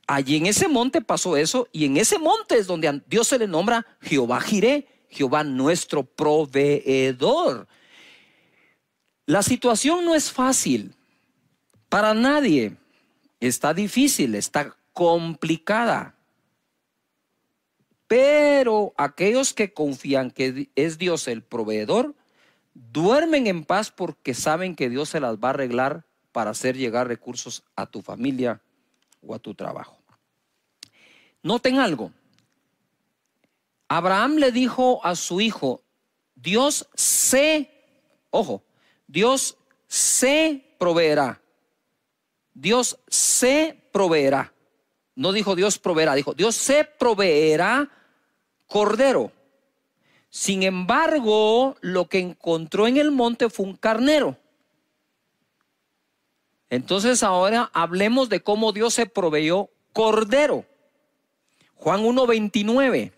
Allí en ese monte pasó eso, y en ese monte es donde a Dios se le nombra Jehová Jireh, Jehová nuestro proveedor. La situación no es fácil para nadie. Está difícil, está complicada. Pero aquellos que confían que es Dios el proveedor, duermen en paz porque saben que Dios se las va a arreglar para hacer llegar recursos a tu familia o a tu trabajo. Noten algo. Abraham le dijo a su hijo, Dios se proveerá. Dios se proveerá. No dijo Dios proveerá, dijo Dios se proveerá cordero. Sin embargo, lo que encontró en el monte fue un carnero. Entonces ahora hablemos de cómo Dios se proveyó cordero. Juan 1:29.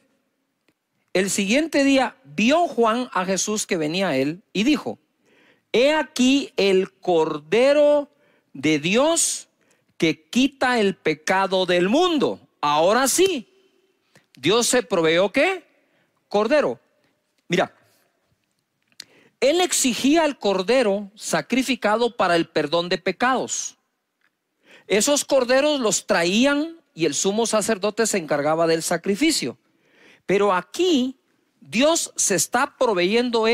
El siguiente día vio Juan a Jesús que venía a él y dijo, he aquí el Cordero de Dios que quita el pecado del mundo. Ahora sí, Dios se proveyó ¿qué? Cordero. Mira, él exigía al cordero sacrificado para el perdón de pecados. Esos corderos los traían y el sumo sacerdote se encargaba del sacrificio. Pero aquí Dios se está proveyendo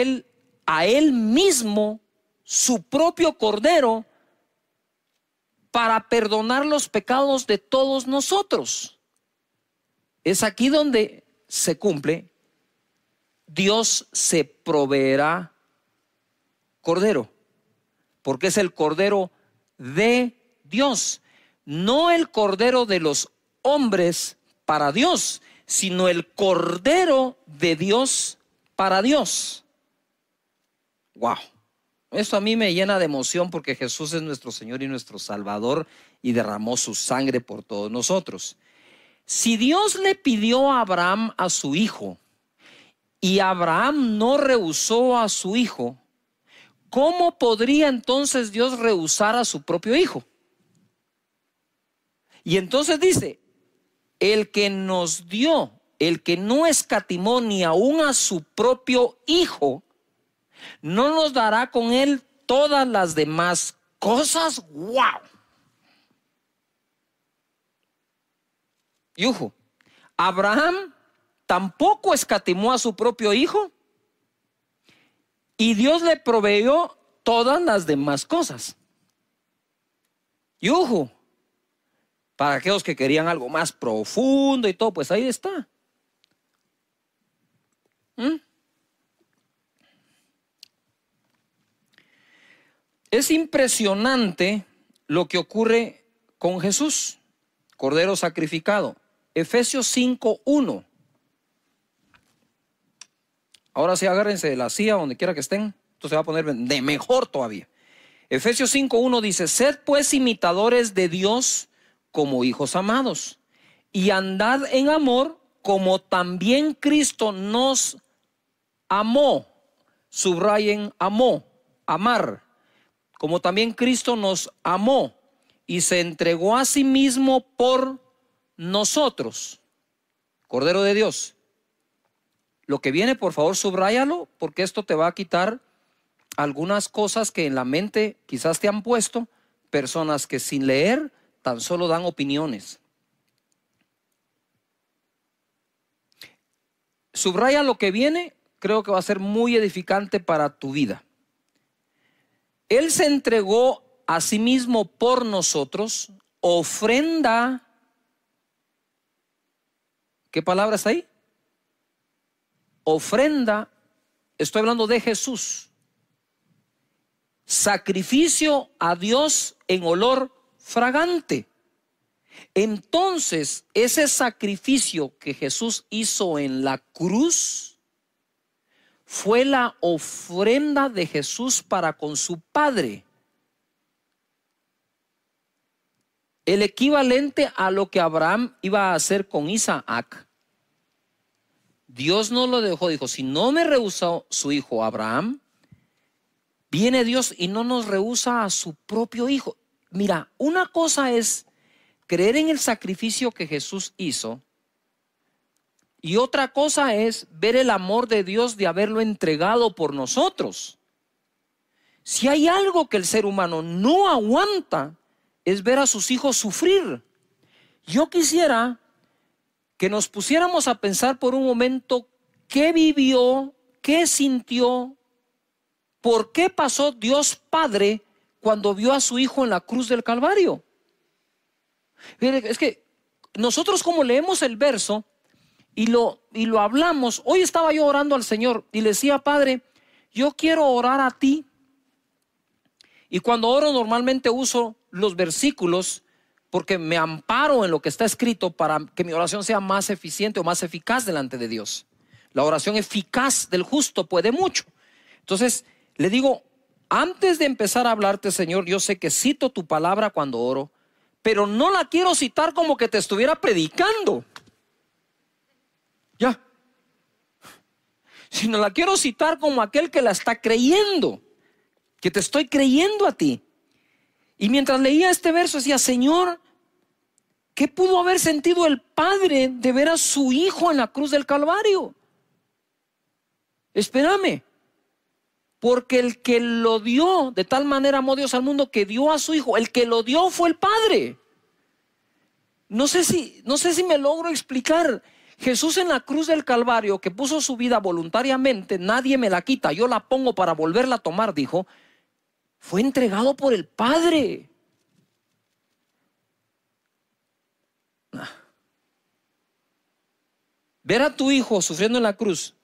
a él mismo su propio cordero para perdonar los pecados de todos nosotros. Es aquí donde se cumple. Dios se proveerá cordero, porque es el cordero de Dios, no el cordero de los hombres para Dios, sino el cordero de Dios para Dios. Wow. Esto a mí me llena de emoción porque Jesús es nuestro Señor y nuestro Salvador y derramó su sangre por todos nosotros. Si Dios le pidió a Abraham a su hijo y Abraham no rehusó a su hijo, ¿cómo podría entonces Dios rehusar a su propio hijo? Y entonces dice, el que nos dio, el que no escatimó ni aún a su propio hijo, ¿no nos dará con él todas las demás cosas? ¡Wow! Y ojo, Abraham tampoco escatimó a su propio hijo y Dios le proveyó todas las demás cosas. Y ojo, para aquellos que querían algo más profundo y todo, pues ahí está. Es impresionante lo que ocurre con Jesús, Cordero sacrificado. Efesios 5:1. Ahora sí, agárrense de la silla donde quiera que estén. Esto se va a poner de mejor todavía. Efesios 5:1 dice, sed pues imitadores de Dios como hijos amados, y andad en amor como también Cristo nos amó. Subrayen amó, amar. Como también Cristo nos amó y se entregó a sí mismo por nosotros. Cordero de Dios. Lo que viene, por favor, subráyalo, porque esto te va a quitar algunas cosas que en la mente quizás te han puesto personas que sin leer tan solo dan opiniones. subraya lo que viene, creo que va a ser muy edificante para tu vida. Él se entregó a sí mismo por nosotros, ofrenda. ¿Qué palabra está ahí? Ofrenda, estoy hablando de Jesús. Sacrificio a Dios en olor fragante. Entonces, ese sacrificio que Jesús hizo en la cruz fue la ofrenda de Jesús para con su Padre. El equivalente a lo que Abraham iba a hacer con Isaac. Dios no lo dejó, dijo, si no me rehusó su hijo Abraham, viene Dios y no nos rehúsa a su propio hijo. Mira, una cosa es creer en el sacrificio que Jesús hizo, y otra cosa es ver el amor de Dios de haberlo entregado por nosotros. Si hay algo que el ser humano no aguanta, es ver a sus hijos sufrir. Yo quisiera que nos pusiéramos a pensar por un momento qué vivió, qué sintió, por qué pasó Dios Padre cuando vio a su hijo en la cruz del Calvario. Es que nosotros, como leemos el verso y lo hablamos, hoy estaba yo orando al Señor y le decía, Padre, yo quiero orar a ti. Y cuando oro normalmente uso los versículos porque me amparo en lo que está escrito para que mi oración sea más eficiente o más eficaz delante de Dios. La oración eficaz del justo puede mucho. Entonces le digo, antes de empezar a hablarte, Señor, yo sé que cito tu palabra cuando oro, pero no la quiero citar como que te estuviera predicando. Ya. Sino la quiero citar como aquel que la está creyendo, que te estoy creyendo a ti. Y mientras leía este verso decía, Señor, ¿qué pudo haber sentido el Padre de ver a su hijo en la cruz del Calvario? Espérame, porque el que lo dio, de tal manera amó Dios al mundo que dio a su hijo, el que lo dio fue el Padre. No sé si me logro explicar. Jesús en la cruz del Calvario, que puso su vida voluntariamente, nadie me la quita, yo la pongo para volverla a tomar, dijo, fue entregado por el Padre. Ver a tu hijo sufriendo en la cruz,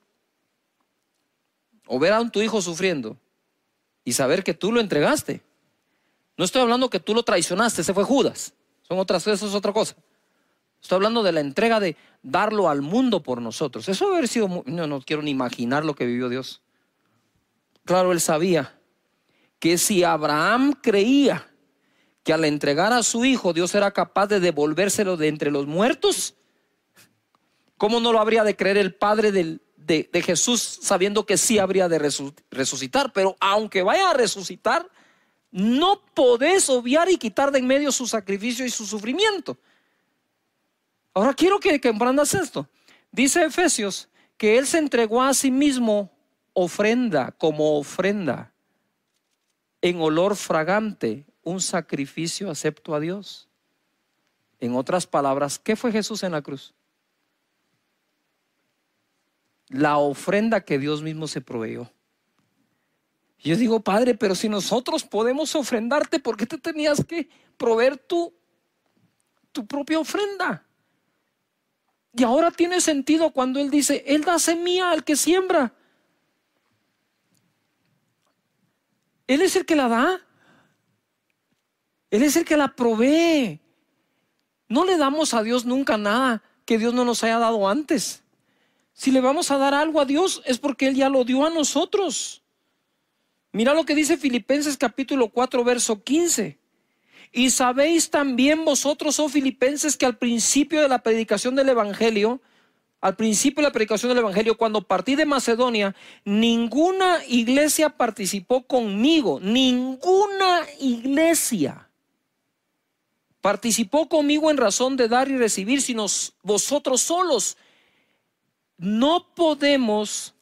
o ver a tu hijo sufriendo y saber que tú lo entregaste. No estoy hablando que tú lo traicionaste, ese fue Judas. Eso es otra cosa. Estoy hablando de la entrega de darlo al mundo por nosotros. Eso debe haber sido no quiero ni imaginar lo que vivió Dios. Claro, él sabía que si Abraham creía que al entregar a su hijo Dios era capaz de devolvérselo de entre los muertos, ¿cómo no lo habría de creer el Padre de Jesús, sabiendo que sí habría de resucitar? Pero aunque vaya a resucitar, no podés obviar y quitar de en medio su sacrificio y su sufrimiento. Ahora quiero que comprendas esto. Dice Efesios que Él se entregó a sí mismo como ofrenda en olor fragante, un sacrificio acepto a Dios. En otras palabras, ¿qué fue Jesús en la cruz? La ofrenda que Dios mismo se proveyó. Yo digo, Padre, pero si nosotros podemos ofrendarte, ¿por qué te tenías que proveer tu propia ofrenda? Y ahora tiene sentido cuando Él dice, Él da semilla al que siembra. Él es el que la da. Él es el que la provee. No le damos a Dios nunca nada que Dios no nos haya dado antes. Si le vamos a dar algo a Dios es porque Él ya lo dio a nosotros. Mira lo que dice Filipenses capítulo 4 verso 15. Y sabéis también vosotros, oh Filipenses, que al principio de la predicación del Evangelio, cuando partí de Macedonia, ninguna iglesia participó conmigo. Ninguna iglesia participó conmigo en razón de dar y recibir, sino vosotros solos. No podemos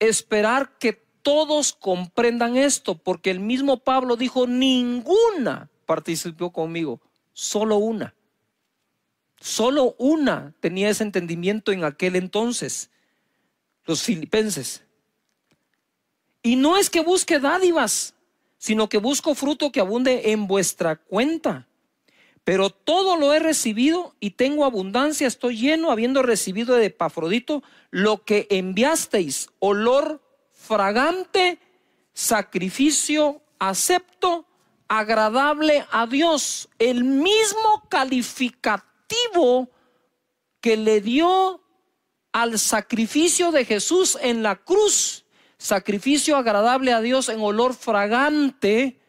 esperar que todos comprendan esto, porque el mismo Pablo dijo, ninguna participó conmigo, solo una. Solo una tenía ese entendimiento en aquel entonces, los filipenses. Y no es que busque dádivas, sino que busco fruto que abunde en vuestra cuenta. Pero todo lo he recibido y tengo abundancia, estoy lleno, habiendo recibido de Epafrodito lo que enviasteis, olor fragante, sacrificio acepto, agradable a Dios. El mismo calificativo que le dio al sacrificio de Jesús en la cruz, sacrificio agradable a Dios en olor fragante,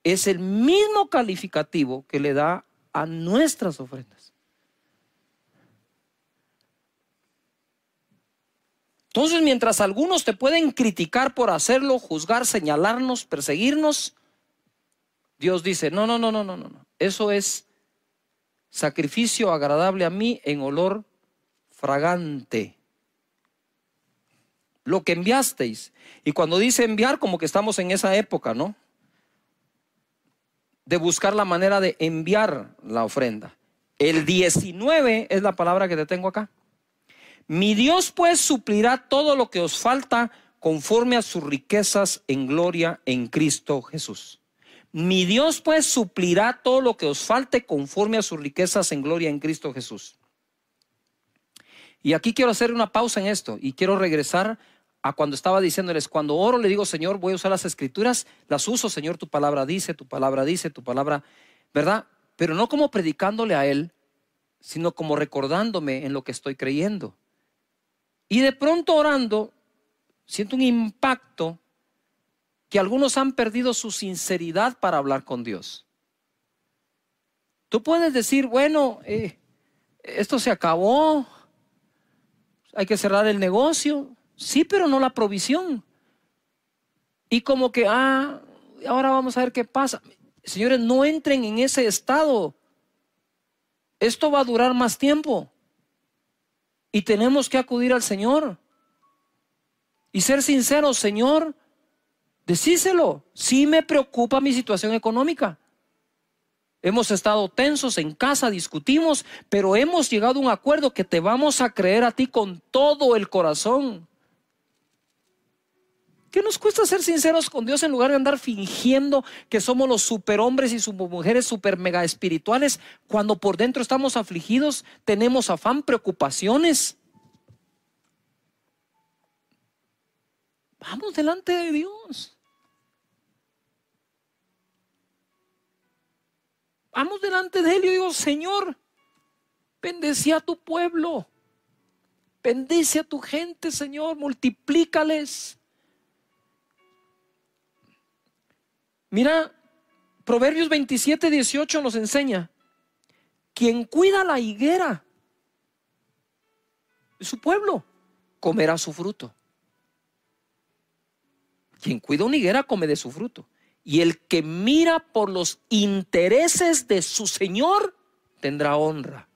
es el mismo calificativo que le da a nuestras ofrendas. Entonces, mientras algunos te pueden criticar por hacerlo, juzgar, señalarnos, perseguirnos, Dios dice, no. Eso es sacrificio agradable a mí en olor fragante. Lo que enviasteis. Y cuando dice enviar, como que estamos en esa época, ¿no? De buscar la manera de enviar la ofrenda. El 19 es la palabra que te tengo acá. Mi Dios pues suplirá todo lo que os falta conforme a sus riquezas en gloria en Cristo Jesús. Mi Dios pues suplirá todo lo que os falte conforme a sus riquezas en gloria en Cristo Jesús. Y aquí quiero hacer una pausa en esto y quiero regresar a cuando estaba diciéndoles, cuando oro le digo, Señor, voy a usar las escrituras, las uso, Señor, tu palabra dice, ¿verdad? Pero no como predicándole a Él, sino como recordándome en lo que estoy creyendo. Y de pronto orando, siento un impacto que algunos han perdido su sinceridad para hablar con Dios. Tú puedes decir, bueno, esto se acabó, hay que cerrar el negocio. Sí, pero no la provisión. Y como que, ahora vamos a ver qué pasa. Señores, no entren en ese estado. Esto va a durar más tiempo. Y tenemos que acudir al Señor. Y ser sinceros, Señor, decíselo. Sí me preocupa mi situación económica. Hemos estado tensos en casa, discutimos, pero hemos llegado a un acuerdo que te vamos a creer a ti con todo el corazón. ¿Qué nos cuesta ser sinceros con Dios en lugar de andar fingiendo que somos los superhombres y supermujeres super mega espirituales cuando por dentro estamos afligidos, tenemos afán, preocupaciones? Vamos delante de Dios. Vamos delante de Él y yo digo, Señor, bendice a tu pueblo, bendice a tu gente, Señor, multiplícales. Mira, Proverbios 27:18 nos enseña, quien cuida la higuera de su pueblo, comerá su fruto. Quien cuida una higuera come de su fruto. Y el que mira por los intereses de su Señor tendrá honra.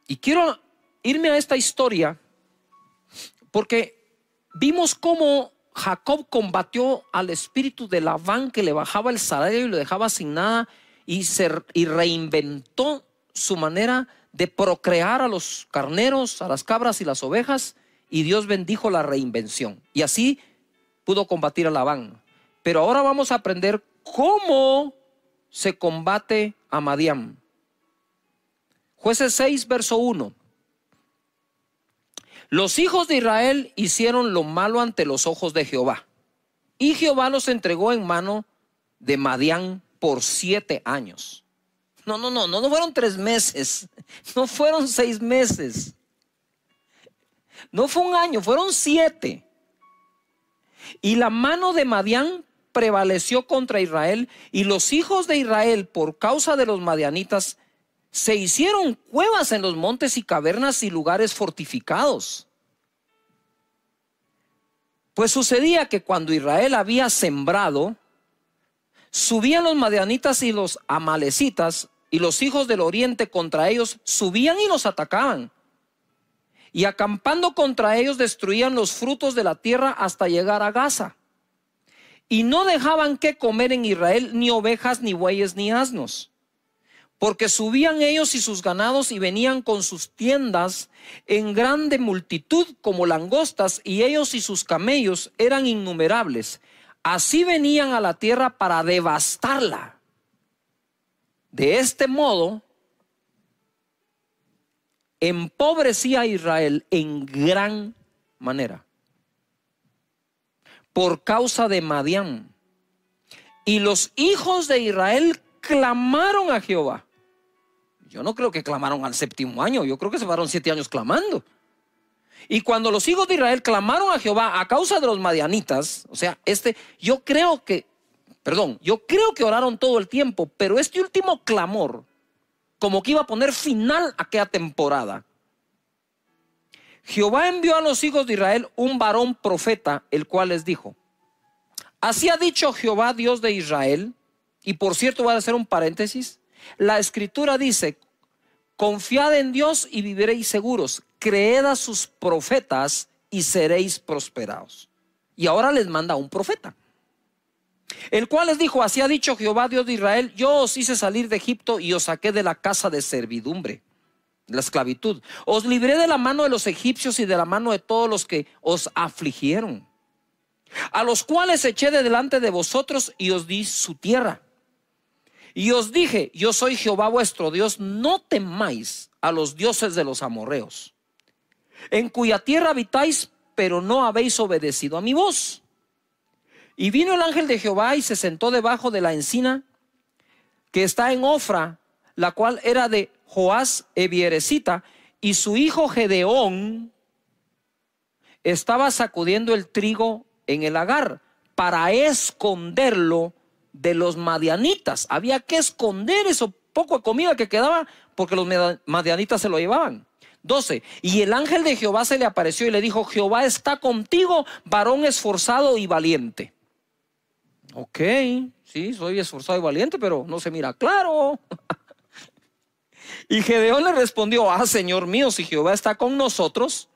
Y quiero irme a esta historia porque vimos cómo Jacob combatió al espíritu de Labán que le bajaba el salario y lo dejaba sin nada y reinventó su manera de procrear a los carneros, a las cabras y las ovejas, y Dios bendijo la reinvención. Y así pudo combatir a Labán. Pero ahora vamos a aprender cómo se combate a Madián. Jueces 6, verso 1. Los hijos de Israel hicieron lo malo ante los ojos de Jehová, y Jehová los entregó en mano de Madián por 7 años. No fueron 3 meses, no fueron 6 meses, no fue un año, fueron 7. Y la mano de Madián prevaleció contra Israel, y los hijos de Israel, por causa de los madianitas, se hicieron cuevas en los montes y cavernas y lugares fortificados. Pues sucedía que cuando Israel había sembrado, subían los madianitas y los amalecitas, y los hijos del oriente contra ellos subían y los atacaban. y acampando contra ellos destruían los frutos de la tierra hasta llegar a Gaza. Y no dejaban que comer en Israel ni ovejas, ni bueyes, ni asnos, porque subían ellos y sus ganados y venían con sus tiendas en grande multitud como langostas, y ellos y sus camellos eran innumerables. Así venían a la tierra para devastarla. De este modo empobrecía a Israel en gran manera por causa de Madián. Y los hijos de Israel clamaron a Jehová. Yo no creo que clamaron al 7º año, yo creo que se fueron 7 años clamando. Y cuando los hijos de Israel clamaron a Jehová a causa de los madianitas, o sea, yo creo que oraron todo el tiempo, pero este último clamor como que iba a poner final a aquella temporada. Jehová envió a los hijos de Israel un varón profeta, el cual les dijo: así ha dicho Jehová, Dios de Israel. Y por cierto, voy a hacer un paréntesis. La escritura dice: confiad en Dios y viviréis seguros, creed a sus profetas y seréis prosperados. Y ahora les manda un profeta, el cual les dijo: así ha dicho Jehová, Dios de Israel, yo os hice salir de Egipto y os saqué de la casa de servidumbre, de la esclavitud. Os libré de la mano de los egipcios y de la mano de todos los que os afligieron, a los cuales eché de delante de vosotros y os di su tierra. Y os dije: yo soy Jehová vuestro Dios, no temáis a los dioses de los amorreos, en cuya tierra habitáis, pero no habéis obedecido a mi voz. Y vino el ángel de Jehová y se sentó debajo de la encina que está en Ofra, la cual era de Joás Ebieresita, y su hijo Gedeón estaba sacudiendo el trigo en el lagar para esconderlo de los madianitas. Había que esconder eso poco de comida que quedaba, porque los madianitas se lo llevaban. 12. Y el ángel de Jehová se le apareció y le dijo: Jehová está contigo, varón esforzado y valiente. Ok, sí, soy esforzado y valiente, pero no se mira claro. Y Gedeón le respondió: Señor mío, si Jehová está con nosotros,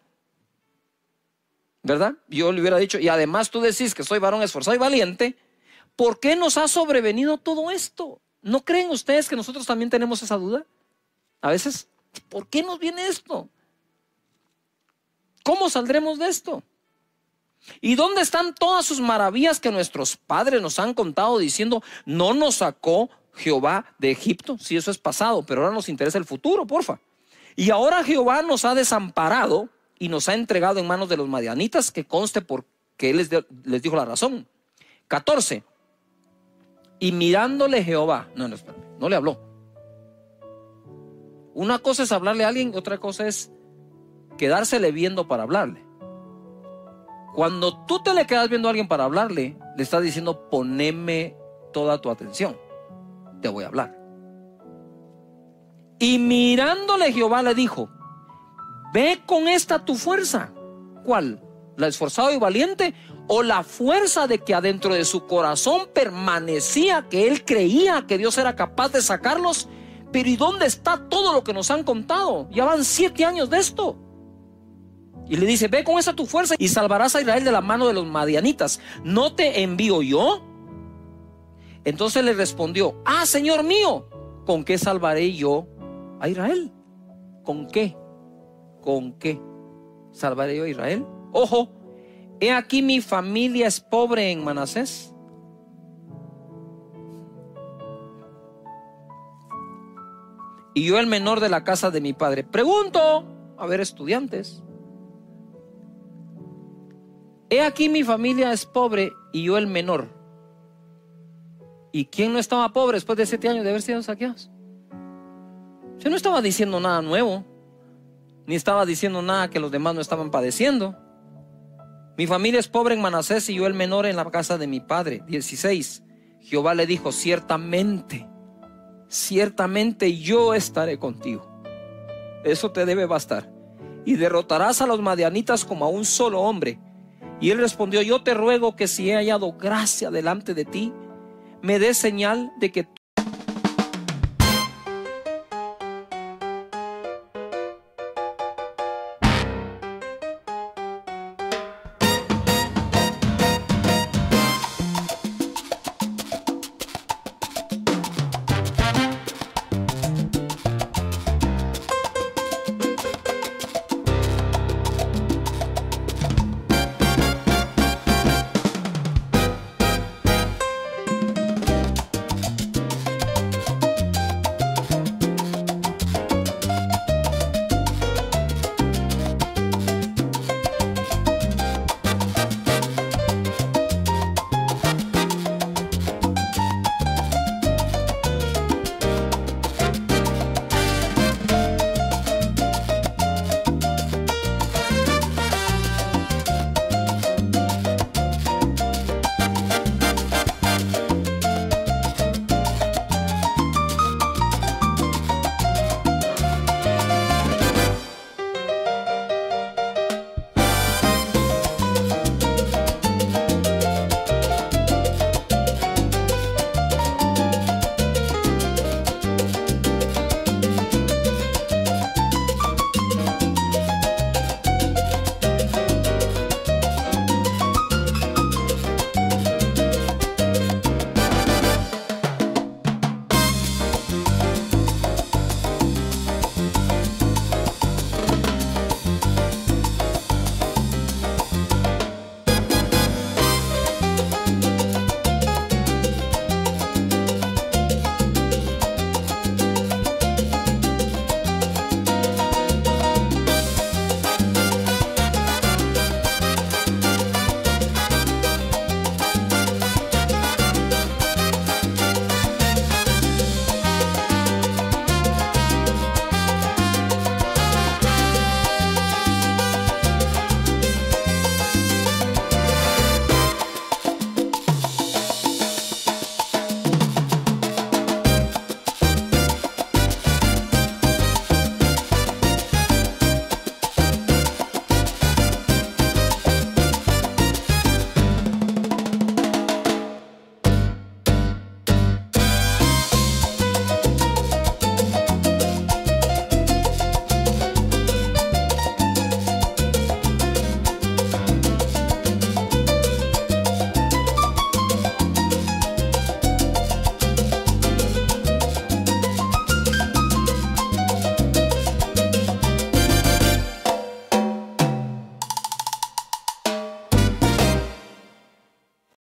¿verdad? Yo le hubiera dicho: y además tú decís que soy varón esforzado y valiente, ¿por qué nos ha sobrevenido todo esto? ¿No creen ustedes que nosotros también tenemos esa duda? A veces, ¿por qué nos viene esto? ¿Cómo saldremos de esto? ¿Y dónde están todas sus maravillas que nuestros padres nos han contado, diciendo: no nos sacó Jehová de Egipto? Sí, eso es pasado, pero ahora nos interesa el futuro, porfa. Y ahora Jehová nos ha desamparado y nos ha entregado en manos de los madianitas, que conste porque él les dijo la razón. 14. Y mirándole Jehová, no le habló. Una cosa es hablarle a alguien, otra cosa es quedársele viendo para hablarle. Cuando tú te le quedas viendo a alguien para hablarle, le estás diciendo: poneme toda tu atención, te voy a hablar. Y mirándole Jehová le dijo: ve con esta tu fuerza. ¿Cuál? ¿La esforzado y valiente? ¿O la fuerza de que adentro de su corazón permanecía que él creía que Dios era capaz de sacarlos? Pero ¿y dónde está todo lo que nos han contado? Ya van 7 años de esto. Y le dice: ve con esa tu fuerza y salvarás a Israel de la mano de los madianitas. ¿No te envío yo? Entonces le respondió: Señor mío, ¿con qué salvaré yo a Israel? ¿Con qué? ¿Con qué salvaré yo a Israel? Ojo, he aquí mi familia es pobre en Manasés, y yo el menor de la casa de mi padre. Pregunto, a ver, estudiantes, he aquí mi familia es pobre y yo el menor. ¿Y quién no estaba pobre después de 7 años de haber sido saqueados? Yo no estaba diciendo nada nuevo, ni estaba diciendo nada que los demás no estaban padeciendo. Mi familia es pobre en Manasés y yo el menor en la casa de mi padre. 16. Jehová le dijo: ciertamente yo estaré contigo. Eso te debe bastar. Y derrotarás a los madianitas como a un solo hombre. Y él respondió: yo te ruego que si he hallado gracia delante de ti, me des señal de que